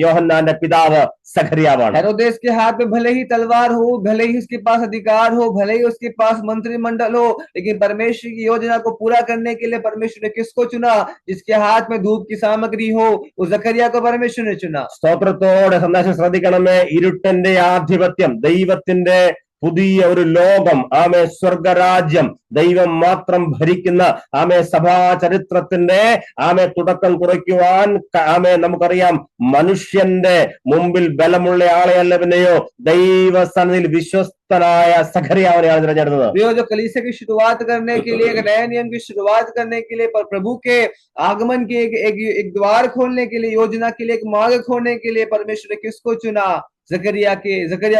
യോഹന്നാന്റെ പിതാവ് സഖറിയാവാണ്. हेरोदेस के हाथ में भले ही तलवार हो, भले ही उसके पास अधिकार हो, भले ही उसके पास मंत्रिमंडल हो, लेकिन परमेश्वर की योजना को पूरा करने के लिए परमेश्वर ने किसको चुना? जिसके हाथ में धूप की सामग्री हो, वो जकरिया को परमेश्वर ने चुना। സ്തോത്രത്തോടെ സന്ദേശം ശ്രദ്ധിക്കണമേ. ഇരുട്ടിന്റെ ആധിപത്യം, ദൈവത്തിന്റെ പുതിയ ഒരു ലോകം, ആമേ സ്വർഗരാജ്യം, ദൈവം മാത്രം ഭരിക്കുന്ന ആമേ സഭാ ചരിത്രത്തിന്റെ ആമേ തുടക്കം കുറിക്കുവാൻ ആമേ നമുക്കറിയാം, മനുഷ്യന്റെ മുമ്പിൽ ബലമുള്ള ആളെയല്ല, പിന്നെയോ ദൈവസന്നിധിയിൽ വിശ്വസ്തനായ സഖറിയാവിനെയാണ് തിരഞ്ഞെടുത്തത്. जो कलीसिया की शुरुआत करने के लिए, एक नए नियम की शुरुआत करने के लिए, प्रभु के आगमन के एक द्वार खोलने के लिए, योजना के लिए एक मार्ग खोलने के लिए परमेश्वर ने किसको चुना? जकरिया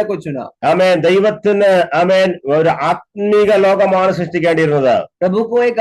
को चुना। ആമേൻ. ദൈവത്തിന് ആമേൻ ഒരു ആത്മീക ലോകമാണ് സൃഷ്ടിക്കേണ്ടിയിരുന്നത്. प्रभु को एक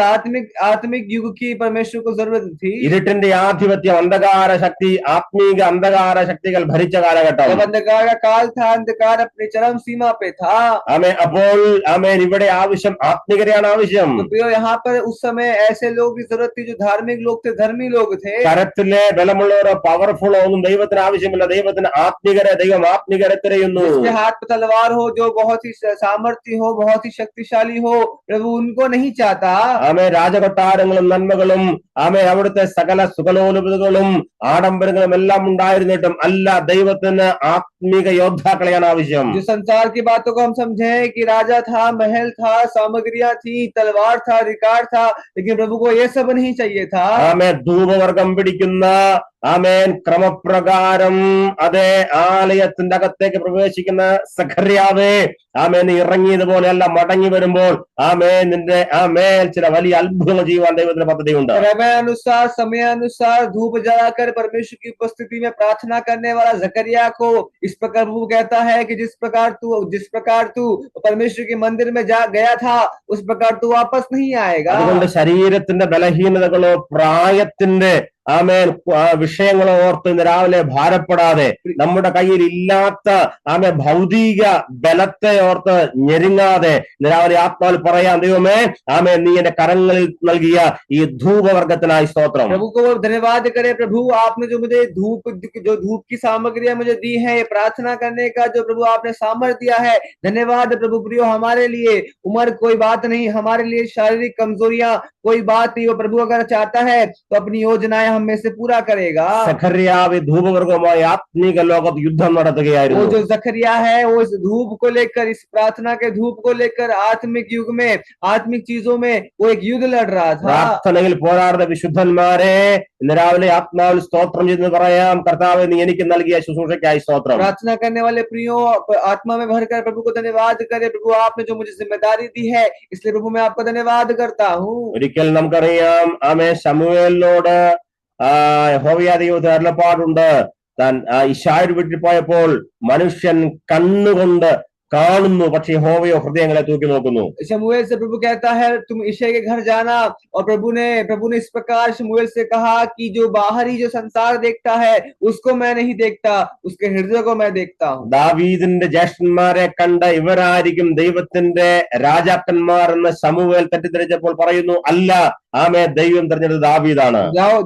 आत्मिक युग की परमेश्वर को जरूरत थी। ഇരുട്ടിന്റെ ആധിപത്യം, അന്ധകാര ശക്തി, ആത്മീക അന്ധകാര ശക്തികൾ ഭരിച്ച കാലഘട്ടം. अंधकार का काल था, अंधकार अपनी चरम सीमा पे था। ആമേൻ. അപ്പോൾ ആമേൻ ഇവിടെ ആവശ്യം ആത്മീകതയാണ് ആവശ്യം. तो यहाँ पर उस समय ऐसे लोग की जरूरत थी जो धार्मिक लोग थे, धर्मी लोग थे। കരത്തിലെ ബലമുള്ളവരോ പവർഫുള്ളോ ഒന്നും ദൈവത്തിന് ആവശ്യമില്ല. ദൈവത്തിന് ആത്മീകരെ, ദൈവം ആത്മീകരെ തിരയുന്നു. जिसके हाथ में तलवार हो, जो बहुत ही सामर्थ्य हो, बहुत ही शक्तिशाली हो, प्रभु उनको नहीं चाहता। ആമേ. രാജകൊട്ടാരങ്ങളും നന്മകളും ആമേ അവിടുത്തെ സകല സുഖലോലുപതകളും ആഡംബരങ്ങളും എല്ലാം ഉണ്ടായിരുന്നിട്ടും അല്ല, ദൈവത്തിന് ആത്മീക യോദ്ധാക്കളെയാണ് ആവശ്യം. जो संसार की बातों को हम समझे कि राजा था, महल था, सामग्रियां थी, तलवार था, अधिकार था, लेकिन प्रभु को ये सब नहीं चाहिए था। ആമേ. ധൂപവർഗം പിടിക്കുന്ന ആമേൻ ക്രമപ്രകാരം അതേ ആലയത്തിന്റെ അകത്തേക്ക് പ്രവേശിക്കുന്ന സഖറിയാവേ, ആമേൻ ഇറങ്ങിയതുപോലെ അല്ല, മടങ്ങി വരുമ്പോൾ ആമേൻ നിന്റെ ആമേൻ ചില വലിയ അത്ഭുതങ്ങൾ ചെയ്യുവാൻ ദൈവത്തിന്റെ പദ്ധതിയുണ്ട്. अनुसार, समयानुसार धूप जलाकर परमेश्वर की उपस्थिति में प्रार्थना करने वाला जकरिया को इस प्रकार प्रभु कहता है कि जिस प्रकार तू परमेश्वर के मंदिर में गया था, उस प्रकार तू वापस नहीं आएगा। അതുകൊണ്ട് ശരീരത്തിന്റെ ബലഹീനതകളോ പ്രായത്തിന്റെ ആമേൻ വിഷയങ്ങളോ ഓർത്ത് ഇന്ന് രാവിലെ ഭാരപ്പെടാതെ, നമ്മുടെ കയ്യിൽ ഇല്ലാത്ത ആമേ ഭൗതിക ബലത്തെ ഓർത്ത് ഞെരുങ്ങാതെ ഇന്ന് രാവിലെ ആത്മാവിൽ പറയാം, ദൈവമേ ആമേ നീ എന്റെ കരങ്ങളിൽ നൽകിയ ഈ ധൂപവർഗത്തിനായി സ്തോത്രം. प्रभु को धन्यवाद करे, प्रभु आपने जो मुझे धूप की सामग्रियां मुझे दी है, प्रार्थना करने का जो प्रभु आपने सामर्थ्य दिया है, धन्यवाद प्रभु। प्रियो, हमारे लिए उम्र कोई बात नहीं, हमारे लिए शारीरिक कमजोरियां कोई बात नहीं। वो प्रभु अगर चाहता है तो अपनी योजनाएं हम में से पूरा करेगा। സഖര്യാവ് ധൂപവർഗവുമായി ആത്മീക ലോകത്ത് യുദ്ധം वो നടത്തുകയായിരുന്നു. जो जकरिया है वो इस धूप को लेकर, इस प्रार्थना के धूप को लेकर आत्मिक युग में, आत्मिक चीजों में वो एक युद्ध लड़ रहा था। പ്രാർത്ഥനയിൽ പോരാടുന്ന വിശുദ്ധന്മാരെ ഇന്ന് രാവിലെ ആത്മാവിൽ സ്തോത്രം ചെയ്തെന്ന് പറയാം. കർത്താവ് നീ എനിക്ക് നൽകിയ ശുശ്രൂഷയ്ക്കായി സ്തോത്രം. प्रार्थना करने वाले प्रियो, आत्मा में भरकर प्रभु को धन्यवाद करे। प्रभु आपने जो मुझे जिम्मेदारी दी है, इसलिए प्रभु मैं आपका धन्यवाद करता हूँ। ഒരിക്കൽ നമുക്കറിയാം ആമേ ശമൂവേലിനോട് യഹോവയാ ദൈവത്തിന് അരുളപ്പാടുണ്ട്. താൻ ഇശായുടെ വീട്ടിൽ പോയപ്പോൾ മനുഷ്യൻ കണ്ണുകൊണ്ട് കാണുന്നു, പക്ഷെ യഹോവയോ ഹൃദയങ്ങളെ തൂക്കി നോക്കുന്നു. शमूएल से प्रभु कहता है तुम ईशे के घर जाना, और प्रभु ने इस प्रकार शमूएल से कहा कि जो बाहरी जो संसार देखता है उसको मैं नहीं देखता, उसके हृदय को मैं देखता हूँ। ദാവീദിന്റെ ജ്യേഷ്ഠന്മാരെ കണ്ട ഇവരായിരിക്കും ദൈവത്തിന്റെ രാജാക്കന്മാർ എന്ന് ശമൂവേൽ തെറ്റിദ്ധരിച്ചപ്പോൾ പറയുന്നു, അല്ല, ആമേ, ദൈവം തെരഞ്ഞെടുത്ത ദാവീദാണ്.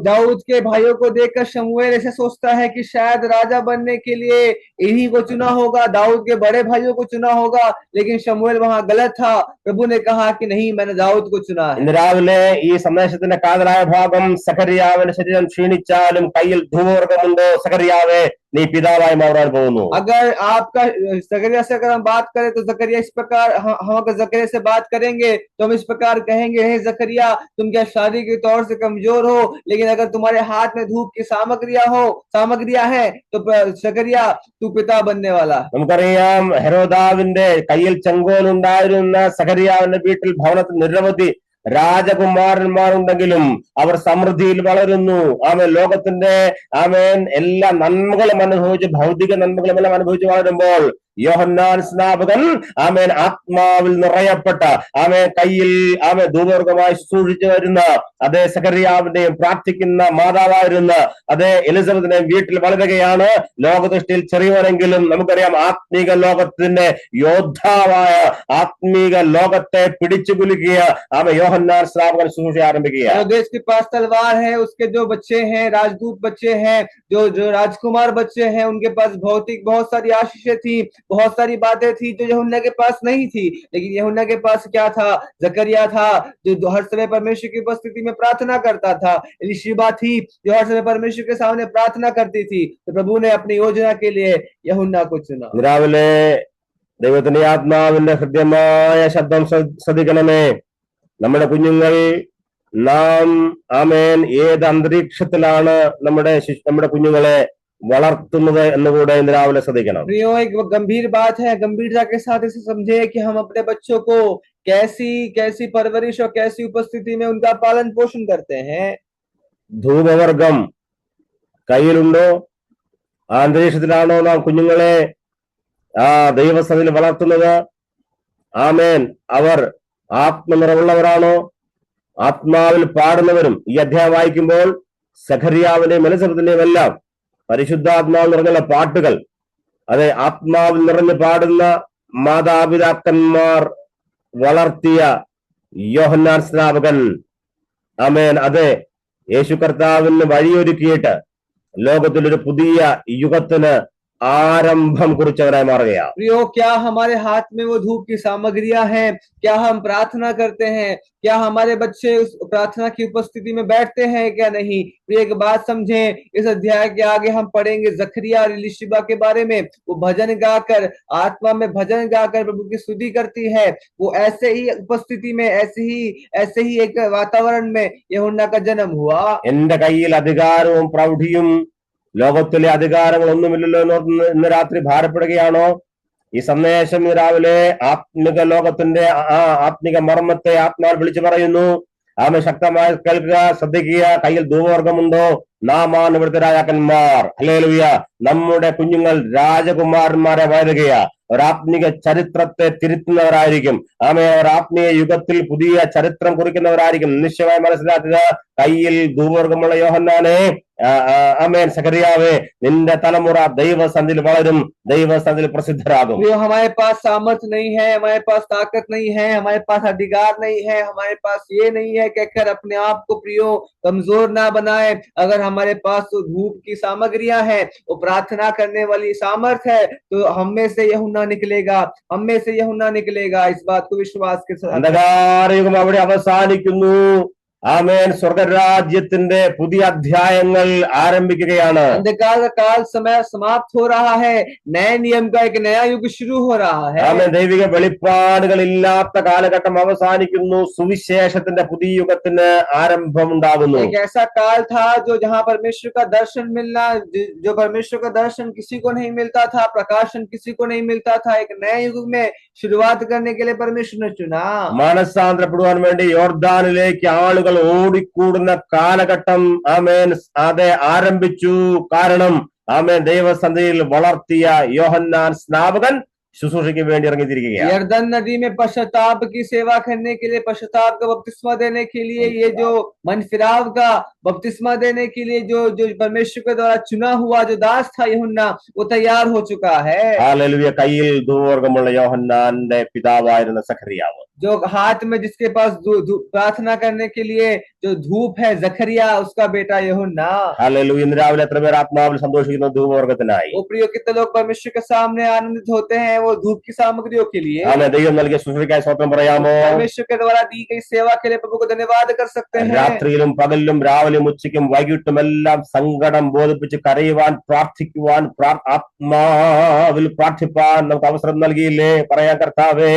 दाऊद के भाइयों को देखकर शमूएल ऐसे सोचता है कि शायद राजा बनने के लिए इन्हीं को चुना होगा, दाऊद के बड़े भाइयों को चुना होगा, लेकिन शमूएल वहां गलत था। प्रभु ने कहा कि नहीं, मैंने दाऊद को चुना है। ഇന്ന് രാവിലെ ഈ സന്ദേശത്തിന്റെ കാതലായ ഭാഗം, സഖര്യാവിന്റെ ശരീരം ക്ഷീണിച്ചാലും കയ്യിൽ ധൂപവർഗമുണ്ടോ, സഖര്യാവേ നീ പിതാവായി മാറാൻ പോകുന്നു. अगर आपका जकरिया से अगर हम बात करें तो जकरिया इस प्रकार, हम अगर जकरिया से बात करेंगे तो हम इस प्रकार कहेंगे, हे जकरिया तुम क्या शारीरिक तौर से कमजोर हो, लेकिन अगर तुम्हारे हाथ में धूप की सामग्रियां है तो जकरिया तू पिता बनने वाला है। നമുക്കറിയാം ഹെരോദാവിന്റെ കയ്യിൽ ചെങ്കോൽ ഉണ്ടായിരുന്ന സഖര്യാവിന്റെ വീട്ടിൽ ഭവനത്തിൽ നിരവധി രാജകുമാരന്മാരുണ്ടെങ്കിലും അവർ സമൃദ്ധിയിൽ വളരുന്നു. ആമേൻ. ലോകത്തിന്റെ എല്ലാ നന്മകളും അനുഭവിച്ച്, ഭൗതിക നന്മകളും എല്ലാം അനുഭവിച്ച് വളരുമ്പോൾ യോഹന്നാൻ സ്നാപകൻ ആത്മാവിൽ നിറയപ്പെട്ട കയ്യിൽ ധൂപവർഗമായി ശുശ്രൂഷിച്ചു വരുന്ന അതേ സഖര്യാവിന്റെയും പ്രാർത്ഥിക്കുന്ന മാതാവായിരുന്ന അതേ എലിസബത്തിനെ വീട്ടിൽ വളരുകയാണ്. ലോകദൃഷ്ടിയിൽ ചെറിയവരെങ്കിലും നമുക്കറിയാം ആത്മീക ലോകത്തിന്റെ യോദ്ധാവായ, ആത്മീക ലോകത്തെ പിടിച്ചു കുലുക്കിയ യോഹന്നാൻ സ്നാപകൻ ശുശ്രൂഷ ആരംഭിക്കുക. देश के पास तलवार है, उसके जो बच्चे हैं, राजदूत बच्चे हैं, जो राजकुमार बच्चे हैं, उनके पास भौतिक बहुत सारी आशीषें थी, बहुत सारी बातें थी जो यूहन्ना के पास नहीं थी। लेकिन यूहन्ना के पास क्या था? जकरिया था जो हर समय परमेश्वर की उपस्थिति में प्रार्थना करता था। एलीशिबा थी जो हर समय परमेश्वर के सामने प्रार्थना करती थी। तो प्रभु ने अपनी योजना के लिए यूहन्ना को चुना। രാവിലെ ദൈവത്തിന്റെ ആത്മാവിന്റെ ഹൃദ്യമായ ശബ്ദം ശ്രദ്ധിക്കണമേ. നമ്മുടെ കുഞ്ഞുങ്ങൾ, നാം ഏത് അന്തരീക്ഷത്തിലാണ് നമ്മുടെ കുഞ്ഞുങ്ങളെ വളർത്തുന്നത് എന്നുകൂടെ ഇന്ന് രാവിലെ ശ്രദ്ധിക്കണം. प्रियो, एक गंभीर बात है, गंभीरता के साथ इसे समझे कि हम अपने बच्चों को कैसी परवरिश और कैसी उपस्थिति में उनका पालन पोषण करते हैं। ധൂപവർഗം കയ്യിലുണ്ടോ? ആ അന്തരീക്ഷത്തിലാണോ നാം കുഞ്ഞുങ്ങളെ ദൈവസഭയിൽ വളർത്തുന്നത്? ആമേൻ. അവർ ആത്മനിറവുള്ളവരാണോ? ആത്മാവിൽ പാടുന്നവരും. ഈ അധ്യായം വായിക്കുമ്പോൾ സഖര്യാവിന്റെയും എലിസബത്തിന്റെയും എല്ലാം പരിശുദ്ധാത്മാവിൽ നിറഞ്ഞുള്ള പാട്ടുകൾ, അതെ, ആത്മാവിൽ നിറഞ്ഞു പാടുന്ന മാതാപിതാക്കന്മാർ വളർത്തിയ യോഹന്നാൻ സ്നാപകൻ, ആമേൻ, അതെ, യേശു കർത്താവിന് വഴിയൊരുക്കിയിട്ട് ലോകത്തിലൊരു പുതിയ യുഗത്തിന് आरंभम कुरिचवराय मार गया। प्रियो, क्या हमारे हाथ में वो धूप की सामग्रियां हैं? क्या हम प्रार्थना करते हैं? क्या हमारे बच्चे उस प्रार्थना की उपस्थिति में बैठते हैं क्या नहीं? प्रिय, एक बात समझें, इस अध्याय के आगे हम पढ़ेंगे जकरिया और एलीशिबा के बारे में। वो भजन गाकर, आत्मा में भजन गाकर प्रभु की स्तुति करती है। वो ऐसे ही उपस्थिति में, ऐसे ही एक वातावरण में यूहन्ना का जन्म हुआ। എന്റെ കയ്യിൽ അധികാരവും പ്രൗഢിയും ലോകത്തിലെ അധികാരങ്ങളൊന്നുമില്ലല്ലോ ഇന്ന് രാത്രി ഭാരപ്പെടുകയാണോ? ഈ സന്ദേശം രാവിലെ ആത്മിക ലോകത്തിന്റെ ആത്മിക മർമ്മത്തെ ആത്മാവ് വിളിച്ചു പറയുന്നു. ശക്തമായി കേൾക്കുക, ശ്രദ്ധിക്കുക. കയ്യിൽ ധൂപവർഗമുണ്ടോ? നാമാണ് ഇവിടുത്തെ രാജാക്കന്മാർ. ഹല്ലേലൂയ. നമ്മുടെ കുഞ്ഞുങ്ങൾ രാജകുമാരന്മാരെ വളരുകയാ. ഒരാത്മിക ചരിത്രത്തെ തിരുത്തുന്നവരായിരിക്കും. അവർ ആത്മീയ യുഗത്തിൽ പുതിയ ചരിത്രം കുറിക്കുന്നവരായിരിക്കും. നിശ്ചയമായി മനസ്സിലാക്കുക, കയ്യിൽ ധൂപവർഗമുള്ള യോഹന്നാനെ, ആമേൻ, സഖര്യാവേ, നിന്റെ തലമുറ ദൈവസന്നിധിയിൽ വളരും, ദൈവസന്നിധിയിൽ പ്രസിദ്ധരാകും. हमारे पास सामर्थ्य नहीं है, हमारे पास ताकत नहीं है, हमारे पास अधिकार नहीं है, हमारे पास ये नहीं है, कहकर अपने आप को प्रियो कमजोर ना बनाए। अगर हमारे पास तो धूप की सामग्रियां हैं, वो प्रार्थना करने वाली सामर्थ्य है, तो हम में से यूहन्ना निकलेगा, हम में से यूहन्ना निकलेगा। इस बात को विश्वास के साथ अंधकारयुगം അവിടെ അവസാനിക്കുന്നു. ആമേൻ. സ്വർഗരാജ്യത്തിന്റെ പുതിയ അധ്യായങ്ങൾ ആരംഭിക്കുകയാണ്. अंधकार का काल समय समाप्त हो रहा है, नए नियम का एक नया युग शुरू हो रहा है। ആമേൻ. ദൈവിക വെളിപ്പാടുകൾ ഇല്ലാത്ത കാലഘട്ടം അവസാനിക്കുന്നു. സുവിശേഷത്തിന്റെ പുതിയ യുഗത്തിന് ആരംഭമുണ്ടാകുന്നു. एक ऐसा काल था जो जहाँ परमेश्वर का दर्शन मिलना, जो परमेश्वर का दर्शन किसी को नहीं मिलता था, प्रकाशन किसी को नहीं मिलता था, एक नए युग में शुरुआत करने के लिए परमेश्वर ने चुना। മനസ്സാന്തരപ്പെടുവാൻ വേണ്ടി യോർദാനിലേക്ക് ആളുകൾ ഓടിക്കൂടുന്ന കാലഘട്ടം ആമേൻ അത് ആരംഭിച്ചു. കാരണം ആമേൻ ദൈവസന്നിധിയിൽ വളർത്തിയ യോഹന്നാൻ സ്നാപകൻ ശുശ്രൂഷയ്ക്ക് വേണ്ടി ഇറങ്ങിത്തിരിക്കുകയാണ്. यरदन नदी में पश्चाताप की सेवा करने के लिए, पश्चाताप का बपतिस्मा देने के लिए, ये जो मन फिराव का बपतिस्मा देने के लिए जो जो परमेश्वर के द्वारा चुना हुआ जो दास था यूहन्ना, वो तैयार हो चुका है। ഹല്ലേലൂയ. കയ്യിൽ ധൂപവർഗ്ഗമുള്ള യോഹന്നാന്റെ പിതാവായിരുന്ന സഖറിയാവ്, जो हाथ में जिसके पास प्रार्थना करने के लिए जो धूप है, जखरिया उसका बेटा यूहन्ना। ഹല്ലേലൂയ. ഇന്ന് രാവിലെ എത്ര പേർ ആത്മാവിൽ സന്തോഷിക്കുന്ന ധൂപവർഗ്ഗത്തിനായി? वो प्रियो कितने लोग परमेश्वर के सामने आनंदित होते हैं वो धूप की सामग्रियों के लिए। ആമേൻ. ദൈവം നൽകിയ ശുശ്രൂഷയ്ക്കായി സ്വന്തം പറയാമോ? परमेश्वर के द्वारा दी गई सेवा के लिए प्रभु को धन्यवाद कर सकते हैं। രാത്രിയിലും പകലിലും രാവിലെയും ഉച്ചയ്ക്കും വൈകിട്ടും എല്ലാം സങ്കടം ബോധിപ്പിച്ച് കരയുവാൻ, പ്രാർത്ഥിക്കുവാൻ, ആത്മാവിൽ പ്രാർത്ഥിപ്പാൻ നമുക്ക് അവസരം നൽകിയില്ലേ? പറയാൻ കർത്താവേ,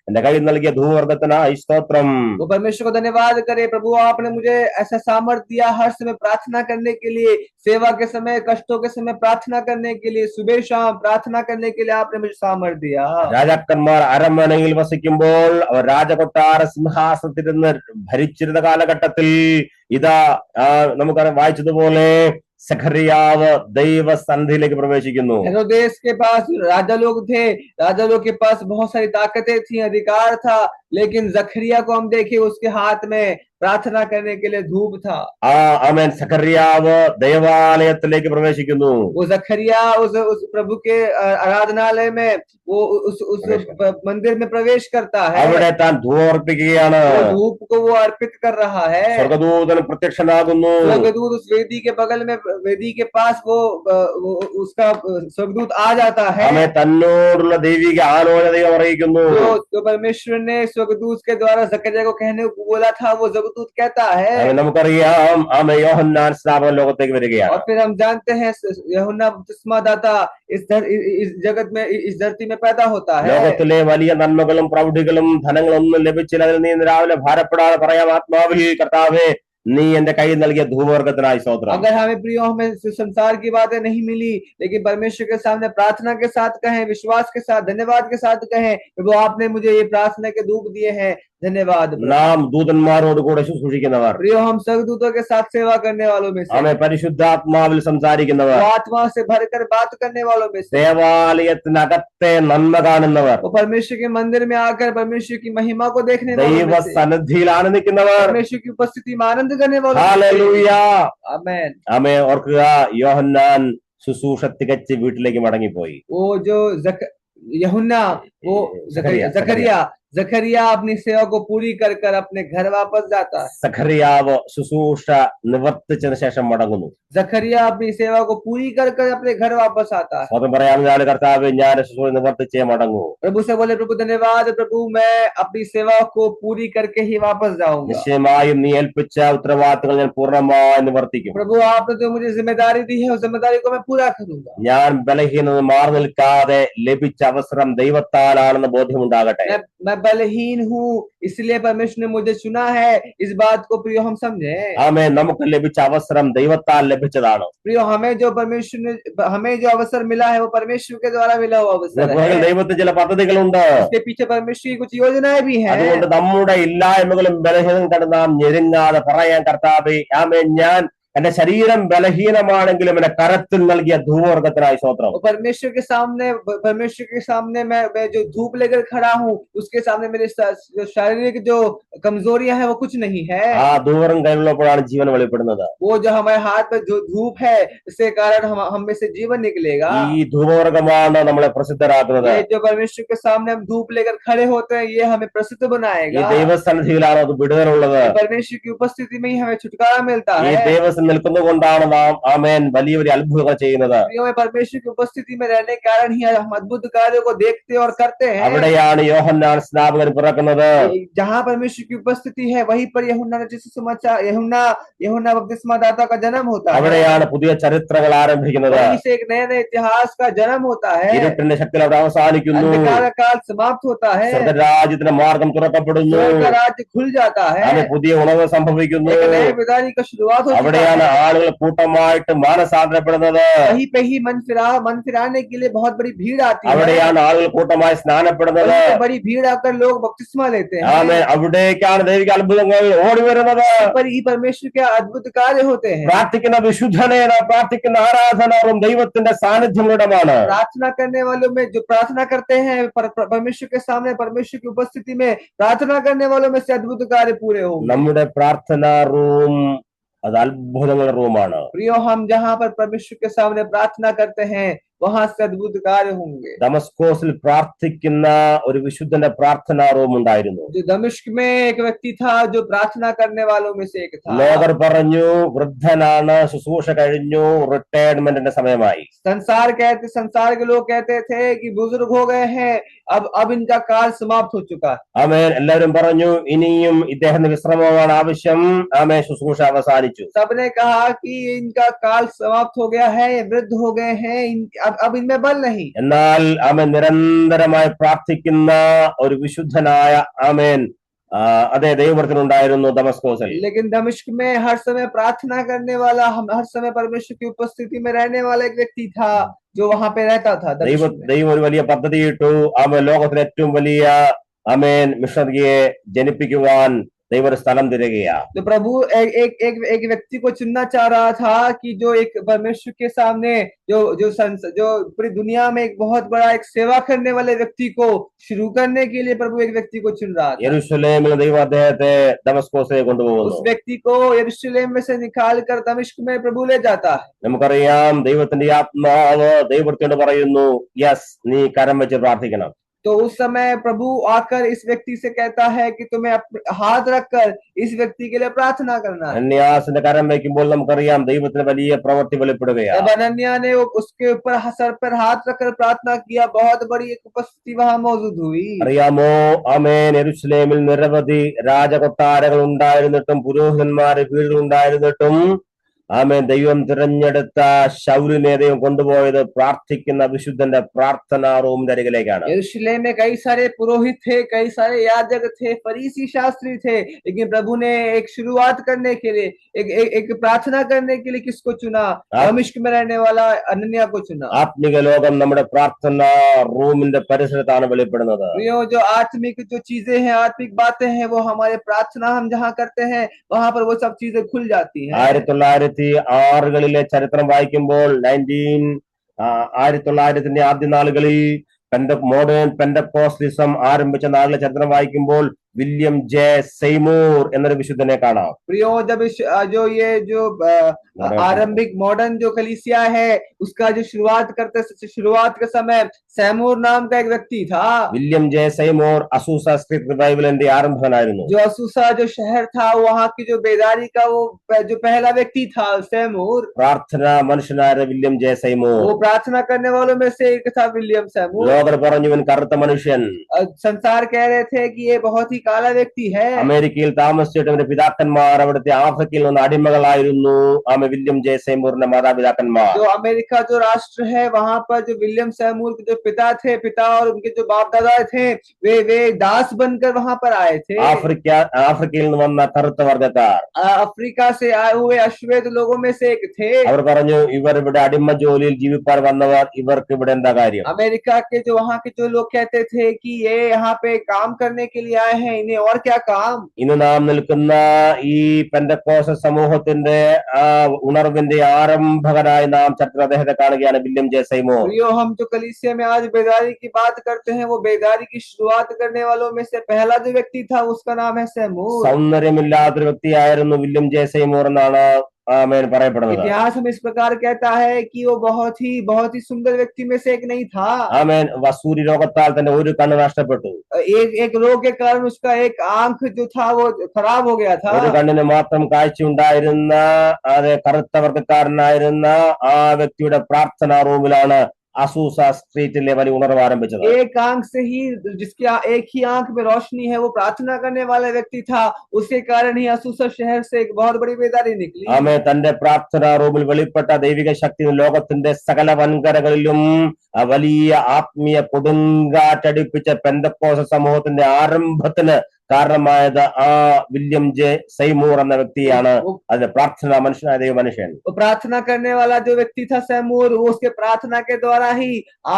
എന്റെ കയ്യിൽ നൽകിയ ധൂപവർഗ്ഗത്തിനായി സ്തോത്രം. वो परमेश्वर को धन्यवाद करे, प्रभु आपने मुझे ऐसा सामर्थ्य दिया हर समय प्रार्थना करने के लिए, सेवा के समय, कष्टों के समय प्रार्थना करने के लिए, सुबह शाम प्रार्थना करने के लिए आपने मुझे सामर्थ्य दिया। രാജാക്കന്മാർ അരമനയിൽ വസിക്കുമ്പോൾ അവർ രാജകൊട്ടാര സിംഹാസനത്തിൽ നിന്ന് ഭരിച്ചിരുന്ന കാലഘട്ടത്തിൽ ഇതാ നമുക്ക് വായിച്ചതുപോലെ സഖറിയാവ് ദൈവസന്നിധിയിലേക്ക് പ്രവേശിക്കുന്നു. हेरोदेस के पास राजा लोग थे, राजा लोग के पास बहुत सारी ताकतें थी, अधिकार था, लेकिन जखरिया को हम देखे उसके हाथ में प्रार्थना करने के लिए धूप था। ആമേൻ. സഖറിയാവ് ദേവാലയത്തിലേക്ക് പ്രവേശിക്കുന്നു. वो जखरिया उस प्रभु के आराधनालय में वो उस मंदिर में प्रवेश करता है। അവിടെ താൻ ധൂപർപ്പിക്കുകയാണ്. धूप को वो अर्पित कर रहा है। സ്വർഗദൂതൻ പ്രത്യക്ഷനാകുന്നു. स्वर्गदूत उस वेदी के बगल में, वेदी के पास वो उसका स्वर्गदूत आ जाता है। ആമേൻ. തന്നോടുള്ള ദൈവിക ആലോചനയെ അറിയിക്കുന്നു. जो परमेश्वर ने स्वर्गदूत के द्वारा जकरिया को कहने को बोला था, वो स्वर्गदूत कहता है। നമുക്കറിയാം ആമേൻ യോഹന്നാൻ സ്നാപകൻ ലോകത്തേക്ക് വരികയാണ്. और फिर हम जानते हैं यूहन्ना बपतिस्मा दाता इस जगत में, इस धरती में पैदा होता है। ലോകത്തിലെ വലിയ നന്മകളും പ്രൗഢികളും ധനങ്ങളും ഒന്നും ലഭിച്ചില്ല. അതിൽ നീ ഇന്ന് രാവിലെ ഭാരപ്പെടാതെ പറയാം, ആത്മാവിൽ കർത്താവേ, നീ എന്റെ കയ്യിൽ നൽകിയ ധൂപവർഗ്ഗത്തിനായി സ്തോത്രം. अगर हमें प्रियो हमें संसार की बातें नहीं मिली, लेकिन परमेश्वर के सामने प्रार्थना के साथ कहें, विश्वास के साथ, धन्यवाद के साथ कहें, वो आपने मुझे ये प्रार्थना के धूप दिए हैं, धन्यवाद। നാം ദൂതന്മാരോട് കൂടെ ശുശ്രൂഷിക്കുന്നവർ, प्रियो हम स्वर्गदूतों के साथ सेवा करने वालों में से, ആമേൻ. പരിശുദ്ധാത്മാവിൽ സംസാരിക്കുന്നവർ, आत्मा से भरकर बात करने वालों में से, ദേവാലയത്തിനകത്തെ നന്മ കാണുന്നവർ, वो परमेश्वर के मंदिर में आकर परमेश्वर की महिमा को देखने वालों में से, ദൈവസന്നിധിയിൽ ആനന്ദിക്കുന്നവർ. परमेश्वर की उपस्थिति में आनंद करने वालों में से। ഹല്ലേലൂയ. आमेन। ആമേൻ. ഓർക്കുക, യോഹന്നാൻ ശുശ്രൂഷ തികച്ച് വീട്ടിലേക്ക് മടങ്ങിപ്പോയി. वो जो यूहन्ना, वो जकरिया अपनी सेवा को पूरी कर कर अपने घर वापस जाता है। സഖറിയാവ് ശുശ്രൂഷ നിവർത്തിച്ചതിന് ശേഷം മടങ്ങുന്നു. जकरिया अपनी सेवा को पूरी कर कर अपने घर वापस आता है। സ്വന്തം പറയാവുന്ന കർത്താവ്, ഞാൻ ശുശ്രൂഷ നിവർത്തിച്ചേ മടങ്ങൂ. प्रभु से बोले, प्रभु धन्यवाद, प्रभु मैं अपनी सेवा को पूरी करके ही वापस जाऊंगा। നിശ്ചയമായും നീ ഏൽപ്പിച്ച ഉത്തരവാദിത്തങ്ങൾ ഞാൻ പൂർണ്ണമായി നിവർത്തിക്കും. प्रभु आपने जो मुझे जिम्मेदारी दी है, उस जिम्मेदारी को मैं पूरा करूंगा। ഞാൻ ബലഹീനത മാറി നിൽക്കാതെ ലഭിച്ച അവസരം ദൈവത്താലാണെന്ന് ബോധ്യമുണ്ടാകട്ടെ. मैं बलहीन हूँ, इसलिए परमेश्वर ने मुझे चुना है, इस बात को प्रियो हम समझे। ആമേൻ. നമുക്ക് ലഭിച്ച അവസരം ദൈവത്താൽ ലഭിച്ചതാണ്. प्रियो हमें जो परमेश्वर ने, हमें जो अवसर मिला है, वो परमेश्वर के द्वारा मिला हुआ अवसर है। ദൈവത്തിന് ചില പദ്ധതികളുണ്ട്. इसके पीछे परमेश्वर की कुछ योजनाएं भी हैं। അതുകൊണ്ട് നമ്മുടെ ഇല്ലായ്മകളും ബലഹീനതയും കണ്ട് നാം ഞെരുങ്ങാതെ പറയാൻ, കർത്താവേ, ആമേൻ, ഞാൻ എന്റെ ശരീരം ബലഹീനമാണെങ്കിലും എന്റെ കരത്തിൽ നൽകിയ ധൂപവർഗ്ഗത്തിനായി സ്തോത്രം. परमेश्वर के सामने मैं जो धूप लेकर खड़ा हूँ, उसके सामने मेरे जो शारीरिक जो कमजोरियां हैं वो कुछ नहीं है। ആ ധൂപം കയ്യിലുള്ളപ്പോഴാണ് ജീവൻ വെളിപ്പെടുന്നത്. वो जो हमारे हाथ में जो धूप है, इसके कारण हम में से जीवन निकलेगा। ഈ ധൂപവർഗ്ഗമാണ് നമ്മളെ പ്രസിദ്ധരാക്കുന്നത്. ये जो परमेश्वर के सामने हम धूप लेकर खड़े होते हैं, ये हमें प्रसिद्ध ഈ बनाएगा। ദൈവസന്നിധിയിലാണ് അത് വിടുതലുള്ളത്. परमेश्वर की उपस्थिति में ही हमें छुटकारा मिलता ഈ है। ദൈവസന്നിധിയിൽ സന്നിധിവാസം നിൽക്കുന്നതുകൊണ്ടാണ് നാം ആമേൻ വലിയ വലിയ അത്ഭുതങ്ങൾ ചെയ്യുന്നത്. प्रियो में परमेश्वर की उपस्थिति में रहने के कारण ही हम अद्भुत कार्यों को देखते और करते हैं। അവിടെയാണ് യോഹന്നാൻ സ്നാപകൻ പിറക്കുന്നത്. जहाँ परमेश्वर की उपस्थिति है वहीं पर यूहन्ना रचित सुसमाचार यूहन्ना बपतिस्मा दाता का जन्म होता है। അവിടെയാണ് പുതിയ ചരിത്രങ്ങൾ ആരംഭിക്കുന്നത്. वहीं से एक नए नए इतिहास का जन्म होता है। ഇരുട്ടിന്റെ ശക്തി അവിടെ അവസാനിക്കുന്നു. अंधकार का काल समाप्त होता है। സ്വർഗ്ഗരാജ്യത്തിന്റെ മാർഗം തുറക്കപ്പെടുന്നു. स्वर्ग का राज्य खुल जाता है। അവിടെ പുതിയ ഉണർവ് സംഭവിക്കുന്നു. एक नए विदाई का शुरुआत होती है। അവിടെയാണ് ആളുകൾ കൂട്ടമായിട്ട് മാനസാന്തരപ്പെടുന്നത്. वहीं पे ही मन फिराने के लिए बहुत बड़ी भीड़ आती है। അവിടെയാണ് ആളുകൾ കൂട്ടമായി സ്നാനപ്പെടുന്നത്. बड़ी भीड़ आकर लोग बपतिस्मा लेते हैं। ആമേൻ. അവിടേക്കാണ് ദൈവിക അത്ഭുതങ്ങൾ ഓടി വരുന്നത്. पर ही परमेश्वर के अद्भुत कार्य होते हैं। പ്രാർത്ഥിക്കുന്ന വിശുദ്ധനേന പ്രാർത്ഥിക്കുന്ന ആരാധനവും ദൈവത്തിന്റെ സാന്നിധ്യങ്ങളുടേതാണ്. प्रार्थना करने वालों में जो प्रार्थना करते हैं परमेश्वर के सामने परमेश्वर की उपस्थिति में प्रार्थना करने वालों में से अद्भुत कार्य पूरे होंगे। നമ്മുടെ പ്രാർത്ഥനാ റൂം അത് അത്ഭുതങ്ങളുടെ റൂമാണ്. प्रियो हम जहाँ पर परमेश्वर के सामने प्रार्थना करते हैं वहां से अद्भुत कार्य होंगे। ദമസ്കോസിൽ പ്രാർത്ഥിക്കുന്ന ഒരു വിശുദ്ധന്റെ പ്രാർത്ഥനാ റൂം ഉണ്ടായിരുന്നു. जो दमिश्क में एक व्यक्ति था जो प्रार्थना करने वालों में से एक था। ലോകർ പറഞ്ഞു വൃദ്ധനാണ്, ശുശ്രൂഷ കഴിഞ്ഞു, റിട്ടയർമെന്റിന്റെ സമയമായി. संसार के लोग कहते थे कि बुजुर्ग हो गए हैं, अब इनका काल समाप्त हो चुका है। ആമേൻ. എല്ലാവരും പറഞ്ഞു ഇനിയും ഇദ്ദേഹത്തിന് വിശ്രമമാണ് ആവശ്യം. ആമേൻ. ശുശ്രൂഷ അവസാനിച്ചു. सबने कहा कि इनका काल समाप्त हो गया है, ये वृद्ध हो गए हैं, अब इनमें बल नहीं। എന്നാൽ ആമേൻ നിരന്തരമായി പ്രാർത്ഥിക്കുന്ന ഒരു വിശുദ്ധനായ ആമേൻ അതേ ദൈവത്തിനുണ്ടായിരുന്നു ദമസ്കോസിൽ. लेकिन दमिश्क में हर समय प्रार्थना करने वाला, हर समय परमेश्वर की उपस्थिति में रहने वाला एक व्यक्ति था जो वहां पे रहता था। ദൈവം ഒരു വലിയ പദ്ധതി ഇട്ടു. ആമേൻ. ലോകത്തിലെ ഏറ്റവും വലിയ ആമേൻ മിഷണറിയെ ജനിപ്പിക്കുവാൻ ദൈവം ഒരു സ്ഥലം തിരയുകയാ. तो प्रभु एक व्यक्ति को चुनना चाह रहा था कि जो एक परमेश्वर के सामने जो पूरी दुनिया में एक बहुत बड़ा एक सेवा करने वाले व्यक्ति को शुरू करने के लिए प्रभु एक व्यक्ति को चुन रहा था। യെരൂശലേമിൽ ദൈവം അദ്ദേഹത്തെ ദമസ്കോസിലേക്ക് കൊണ്ടുപോകുന്നു. उस व्यक्ति को यरूशलेम में से निकाल कर दमिश्क में प्रभु ले जाता है। നമുക്കറിയാം ദൈവത്തിന്റെ ആത്മാവ് ദൈവത്തോട് പറയുന്നു യെസ് നീ കരം വെച്ച് പ്രാർത്ഥിക്കണം. तो उस समय प्रभु आकर इस व्यक्ति से कहता है कि तुम्हें हाथ रखकर इस व्यक्ति के लिए प्रार्थना करना है। അന്യാസിന്റെ കരം വയ്ക്കുമ്പോൾ നമുക്കറിയാം ദൈവത്തിന് വലിയ പ്രവൃത്തി വെളിപ്പെടുകയാണ്. जब अनन्या ने उसके ऊपर सर पर हाथ रखकर प्रार्थना किया, बहुत बड़ी एक उपस्थिति वहां मौजूद हुई। അറിയാമോ ആമേൻ. യെരൂശലേമിൽ നിരവധി രാജകൊട്ടാരങ്ങൾ ഉണ്ടായിരുന്നിട്ടും പുരോഹിതന്മാരെ വീടുണ്ടായിരുന്നിട്ടും ആമേൻ ദൈവം തിരഞ്ഞെടുത്ത ശൗലിനെ ദൈവം കൊണ്ടുപോയത് പ്രാർത്ഥിക്കുന്ന വിശുദ്ധന്റെ പ്രാർത്ഥനാ റൂമിന്റെ അരികിലേക്കാണ്. यरूशलेम में कई सारे पुरोहित थे, कई सारे याजक थे, फरीसी शास्त्री थे, लेकिन प्रभु ने एक शुरुआत करने के लिए एक प्रार्थना करने के लिए किसको चुना? दमिश्क में रहने वाला अनन्या को चुना। ആത്മിക ലോകം നമ്മുടെ പ്രാർത്ഥനാ റൂമിന്റെ പരിസരത്താണ് വെളിപ്പെടുന്നത്. जो आत्मिक जो चीजें हैं, आत्मिक बातें हैं, वो हमारे प्रार्थना हम जहाँ करते हैं वहां पर वो सब चीजें खुल जाती हैं। 1906 ചരിത്രം വായിക്കുമ്പോൾ 1900 ആദ്യ നാളുകളിൽ മോഡേൺ പെന്തക്കോസ്റ്റലിസം ആരംഭിച്ച നാളിലെ ചരിത്രം വായിക്കുമ്പോൾ വില്യം ജെ സെയ്മൂർ എന്നൊരു വിശുദ്ധനെ കാണാം. प्रियो जब जो आरंभिक मॉडर्न जो कलीसिया है उसका जो शुरुआत के समय सैमूर नाम का एक व्यक्ति था। William J Seymour Azusa street റിവൈവലിന്റെ ആരംഭകനായിരുന്നു. जो असूसा जो शहर था वहाँ की जो बेदारी का वो जो पहला व्यक्ति था सैमूर। പ്രാർത്ഥന മനുഷ്യനായ വില്യം ജെ സെയ്മൂർ. वो प्रार्थना करने वालों में से एक था विलियम सैमूर। ലോകർ പറഞ്ഞു ഇവൻ കറുത്ത മനുഷ്യൻ. संसार कह रहे थे कि ये बहुत ही काला व्यक्ति है। അമേരിക്കയിൽ താമസിച്ചിട്ട് ഇവന്റെ പിതാക്കന്മാർ അവിടുത്തെ ആഫ്രിക്കയിൽ നിന്ന് അടിമകളായിരുന്നു. വില്യം ജെ സെയ്മൂറിന്റെ മാതാപിതാക്കന്മാർ. जो अमेरिका जो राष्ट्र है वहां पर जो विलियम सैमूर के जो पिता और उनके जो बाप दादा थे वे दास बनकर वहां पर आए थे। ആഫ്രിക്കയിൽ നിന്ന് വന്ന കറുത്ത വർഗ്ഗക്കാർ, अफ्रीका से आए हुए अश्वेत लोगों में से एक थे। അവർ പറഞ്ഞു ഇവർ ഇവിടെ അടിമ ജോലിയിൽ ജീവിപ്പാൻ വന്നവർ, ഇവർക്ക് ഇവിടെ എന്താ കാര്യം? अमेरिका के जो वहाँ के जो लोग कहते थे कि ये यहाँ पे काम करने के लिए आए हैं, इन्हें और क्या काम। ഇന്ന് നാം നിൽക്കുന്ന ഈ പെന്തക്കോസ്തൽ സമൂഹത്തിന്റെ ഉണർവിന്റെ ആരംഭകനായി നാം ചരിത്ര അദ്ദേഹത്തെ കാണുകയാണ് വില്യം ജെ സെയ്മൂർ. हम जो कलीसिया में आज बेदारी की बात करते हैं वो बेदारी की शुरुआत करने वालों में से पहला जो व्यक्ति था उसका नाम है सैमूर। സൗന്ദര്യമില്ലാത്തൊരു വ്യക്തിയായിരുന്നു വില്യം ജെ സെയ്മൂർ എന്നാണ് ആമേൻ പറയപ്പെടുന്നത്. इतिहास हमें इस प्रकार कहता है कि वो बहुत ही सुंदर व्यक्ति में से एक नहीं था। ആമേൻ വസൂരി രോഗത്താൽ തന്റെ ഒരു കണ്ണ് നഷ്ടപ്പെട്ടു. एक एक रोग के कारण उसका एक आंख जो था वो खराब हो गया था। ഒരു കണ്ണിന് മാത്രം കാഴ്ചയുണ്ടായിരുന്ന അത് കറുത്ത വർഗ്ഗക്കാരനായിരുന്ന ആ വ്യക്തിയുടെ പ്രാർത്ഥനാ റൂമിലാണ് അസൂസ സ്ട്രീറ്റിലെ വലിയ ഉണർവ് ആരംഭിച്ചത്. एक आंख से ही जिसकी एक ही आंख में रोशनी है वो प्रार्थना करने वाला व्यक्ति था, उसके कारण ही असुसा शहर से एक बहुत बड़ी बेदारी निकली। ആമേൻ തന്റെ പ്രാർത്ഥനാ റൂമിൽ വെളിപ്പെട്ട ദൈവിക ശക്തി ലോകത്തിന്റെ സകല വൻകരകളിലും വലിയ ആത്മീയ കൊടുങ്കാറ്റടിപ്പിച്ച പെന്തക്കോസ്ത സമൂഹത്തിന്റെ ആരംഭത്തിന് കാരണമായത് ആ വില്യം ജെ സൈമൂർ എന്ന വ്യക്തിയാണ്. അതിന്റെ പ്രാർത്ഥന മനുഷ്യനായ ദൈവ മനുഷ്യൻ. प्रार्थना करने वाला जो व्यक्ति था सैमूर, वो उसके प्रार्थना के द्वारा ही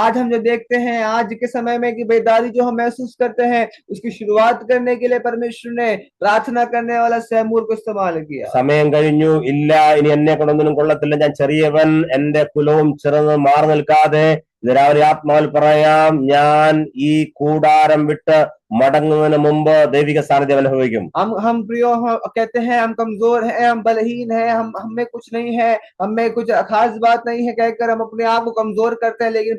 आज हम जो देखते हैं आज के समय में कि बेदारी जो हम महसूस करते हैं उसकी शुरुआत करने के लिए परमेश्वर ने प्रार्थना करने वाला सैमूर को इस्तेमाल किया। സമയം കഴിഞ്ഞു, ഇല്ല ഇനി എന്നെ കൊണ്ടൊന്നും കൊള്ളത്തില്ല, ഞാൻ ചെറിയവൻ, എന്റെ കുലവും ചെറുത് മാറി നിൽക്കാതെ രാവിലെ ആത്മാവിൽ പറയാം, ഞാൻ ഈ കൂടാരം വിട്ട് മടങ്ങുന്നതിന് മുമ്പ് ദൈവിക സാന്നിധ്യം അനുഭവിക്കും. हम प्रियो कहते हैं हम कमजोर हैं, हम बलहीन हैं, हमें कुछ नहीं है, हमें कुछ खास बात नहीं है कहकर हम अपने आप को कमजोर करते हैं, लेकिन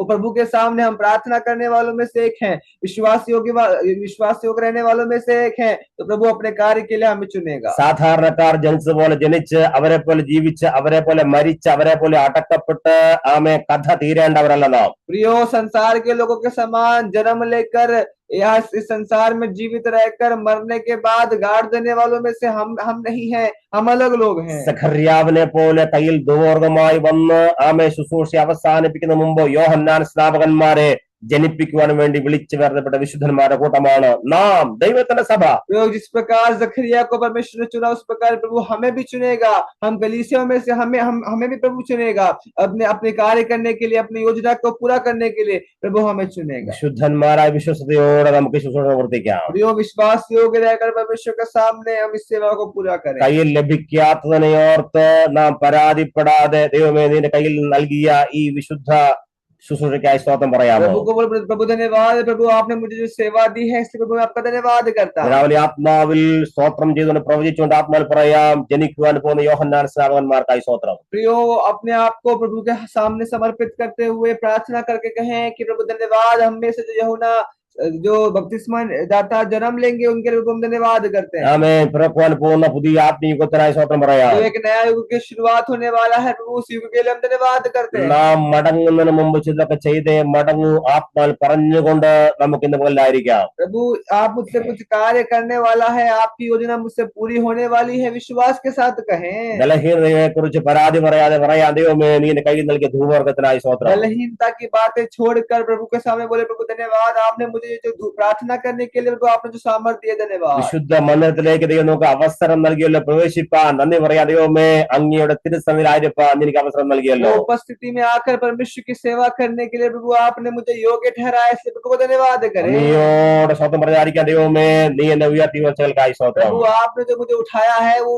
प्रभु के सामने हम प्रार्थना करने वालों में से एक हैं, विश्वास योग्य रहने वालों में से एक हैं, तो प्रभु अपने कार्य के लिए हमें चुनेगा। സാധാരണക്കാർ ജനിച്ചതുപോലെ ജനിച്ച് അവരെ പോലെ ജീവിച്ച് അവരെ പോലെ മരിച്ച് അവരെ പോലെ അടക്കപ്പെട്ട് ആമേ കഥ തീരേണ്ടവരല്ല നാം. प्रियो संसार के लोगों के समान जन्म लेकर या इस संसार में जीवित रहकर मरने के बाद गाड़ देने वालों में से हम नहीं हैं, हम अलग लोग हैं। സഖര്യാവിനെ പോലെ കയ്യിൽ ദുർവർഗമായി വന്ന് ആമേ ശുശ്രൂഷ അവസാനിപ്പിക്കുന്ന മുമ്പ് യോഹന്നാൻ സ്നാപകന്മാരെ ജനിപ്പിക്കുവാൻ വേണ്ടി വിളിച്ചു വരുത്തപ്പെട്ട വിശുദ്ധന്മാരുടെ കൂട്ടമാണ് നാം, ദൈവത്തിന്റെ സഭ. जिस प्रकार जखरिया को परमेश्वर ने चुना उस प्रकार प्रभु हमें भी चुनेगा, हम कलीसिया में से हमें भी प्रभु चुनेगा अपने कार्य करने के लिए, अपनी योजना को पूरा करने के लिए प्रभु हमें चुनेगा। വിശുദ്ധന്മാരായ വിശ്വസതയോടെ നമുക്ക് ശുശ്രൂഷ പ്രവർത്തിക്കാം. विश्वास योग्य रहकर परमेश्वर के सामने हम इस सेवा को पूरा करें। കയ്യിൽ ലഭിക്കാത്തതിനെ ഓർത്ത് നാം പരാതിപ്പെടാതെ ദൈവമേ നിന്റെ കയ്യിൽ നൽകിയ ഈ വിശുദ്ധ ശുശ്രൂഷയ്ക്കായി സ്തോത്രം പറയാമോ? प्रभु धन्यवाद, प्रभु आपने मुझे जो सेवा दी है इसलिए प्रभु मैं आपका धन्यवाद करता हूं। രാവിലെ ആത്മാവിൽ സ്തോത്രം ചെയ്തുകൊണ്ട് പ്രവചിച്ചുകൊണ്ട് ആത്മാവിൽ പറയാം, ജനിക്കുവാൻ പോകുന്ന യോഹന്നാൻ സ്നാപകന്മാർക്കായി സ്തോത്രം. प्रियो अपने आप को प्रभु के सामने समर्पित करते हुए प्रार्थना करके कहें कि प्रभु धन्यवाद, हम में से जो यूहन्ना जो बपतिस्मा दाता जन्म लेंगे उनके लिए हम धन्यवाद करते हैं। ആമേൻ. പിറക്കുവാൻ പോകുന്ന പുതിയ ആത്മീയത്തിനായി സ്തോത്രം പറയാം. जो एक नया युग की शुरुआत होने वाला है प्रभु उस युग के लिए हम धन्यवाद करते हैं। നാം മടങ്ങുന്നതിന് മുമ്പ് ചിലതൊക്കെ ചെയ്തേ മടങ്ങൂ ആത്മാവിൽ പറഞ്ഞുകൊണ്ട് നമുക്ക് ഇന്ന് മുകളിലായിരിക്കാം. प्रभु आप मुझसे कुछ कार्य करने वाला है, आपकी योजना मुझसे पूरी होने वाली है, विश्वास के साथ कहें। ബലഹീനതയെ കുറിച്ച് പരാതി പറയാതെ പറയാം, ദൈവമേ നീ എന്റെ കയ്യിൽ നൽകിയ ധൂവർഗത്തിനായി സ്തോത്രം. बलहीनता की बातें छोड़कर प्रभु के सामने बोले, प्रभु धन्यवाद, आपने मुझे जो प्रार्थना करने के लिए आपने जो सामर्थ्य दिया, धन्यवाद। വിശുദ്ധ മന്ദിരത്തിലേക്ക് ദൈവം നമുക്ക് അവസരം നൽകിയല്ലോ, പ്രവേശിപ്പാൻ നന്ദി പറയാം. ദൈവമേ അങ്ങയുടെ തിരുസന്നിധിയിലായിരിക്കാൻ എനിക്ക് അവസരം നൽകിയല്ലോ. उपस्थिति में आकर परमेश्वर की सेवा करने के लिए प्रभु आपने मुझे योग्य ठहराया, इसलिए प्रभु को धन्यवाद करें। നീയോടെ സ്വന്തം പറഞ്ഞായിരിക്കാൻ ദൈവമേ നീ എന്നെ ഉയർത്തി വെച്ചകൾക്കായി സ്തോത്രം. प्रभु आपने जो मुझे उठाया है, वो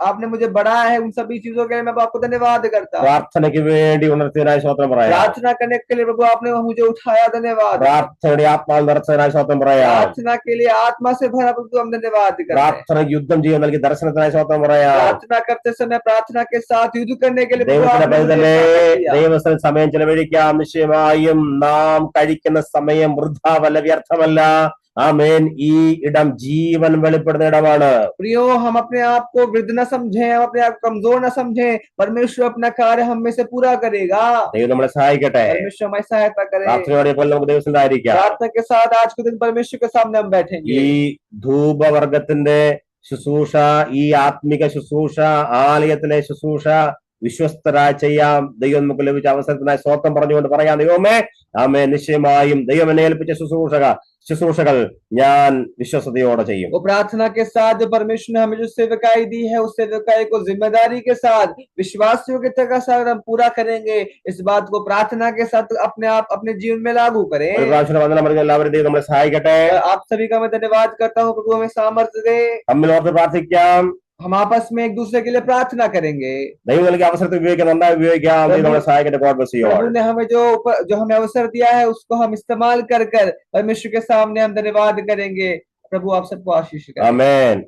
आपने मुझे बढ़ाया है, उन सभी चीजों के लिए मैं आपको धन्यवाद करता हूँ। പ്രാർത്ഥനയ്ക്ക് വേണ്ടി ഉണർത്തിയതിനായി സ്തോത്രം പറയാം. प्रार्थना करने के लिए प्रभु आपने मुझे उठाया, धन्यवाद। പ്രാർത്ഥനയുടെ ആത്മാവിൽ നിറച്ചതിനായി സ്തോത്രം പറയാം. प्रार्थना के लिए आत्मा से भरा प्रभु हम धन्यवाद करते हैं। പ്രാർത്ഥനയ്ക്ക് യുദ്ധം ചെയ്യാൻ നൽകി ദർശനത്തിനായി സ്തോത്രം പറയാം. प्रार्थना करते समय प्रार्थना के साथ युद्ध करने के लिए प्रभु ദൈവത്തിന്റെ आपने मुझे പൈതലേ सामर्थ्य दिया। ദൈവസ്ഥൽ സമയം ചെലവഴിക്കാം. നിശ്ചയമായും നാം കഴിക്കുന്ന സമയം വൃഥാവല്ല, വ്യർത്ഥമല്ല. ആമേൻ. ഈ ഇടം ജീവൻ വെളിപ്പെടുന്ന ഇടമാണ്. प्रियो हम अपने आप को वृद्ध न समझें, हम अपने आप को कमजोर न समझें, परमेश्वर अपना कार्य हम में से पूरा करेगा। ദൈവം നമ്മളെ സഹായിക്കട്ടെ. परमेश्वर हमारी सहायता करे। പ്രാർത്ഥനയോടെ ഇപ്പോൾ നമുക്ക് ദൈവസ്ഥലായിരിക്കാം. प्रार्थना के साथ आज के दिन परमेश्वर के सामने हम बैठेंगे। ഈ ധൂപവർഗത്തിന്റെ ശുശ്രൂഷ, ഈ ആത്മിക ശുശ്രൂഷ, ആലയത്തിലെ ശുശ്രൂഷ വിശ്വസ്തരായി ചെയ്യാം. ദൈവം നമുക്ക് ലഭിച്ച അവസരത്തിനായി സ്തോത്രം പറഞ്ഞുകൊണ്ട് പറയാം, ദൈവമേ ആമേൻ. നിശ്ചയമായും ദൈവം എന്നെ ഏൽപ്പിച്ച ശുശ്രൂഷകൾ ഞാൻ വിശ്വസതയോടെ ചെയ്യും. वो प्रार्थना के साथ जो परमेश्वर ने हमें जो सेवकाई दी है, उस सेवकाई को जिम्मेदारी के साथ विश्वास योग्यता के साथ हम पूरा करेंगे। इस बात को प्रार्थना के साथ अपने आप अपने जीवन में लागू करें। ഒരു പ്രാവശ്യം വന്ദനം പറഞ്ഞ എല്ലാവരും ദൈവം നമ്മളെ സഹായിക്കട്ടെ. आप सभी का मैं धन्यवाद करता हूँ, प्रभु हमें सामर्थ्य दे। തമ്മിൽ ഓർത്ത് പ്രാർത്ഥിക്കാം. हम आपस में एक दूसरे के लिए प्रार्थना करेंगे। ദൈവം നൽകിയ അവസരത്തെ ഉപയോഗിക്കാൻ നന്നായി ഉപയോഗിക്കാം. ദൈവം നമ്മളെ സഹായിക്കട്ടെ. God bless you all. प्रभु ने हमें जो हमें अवसर दिया है उसको हम इस्तेमाल कर परमेश्वर के सामने हम धन्यवाद करेंगे। प्रभु आप सबको आशीष करें। ആമേൻ.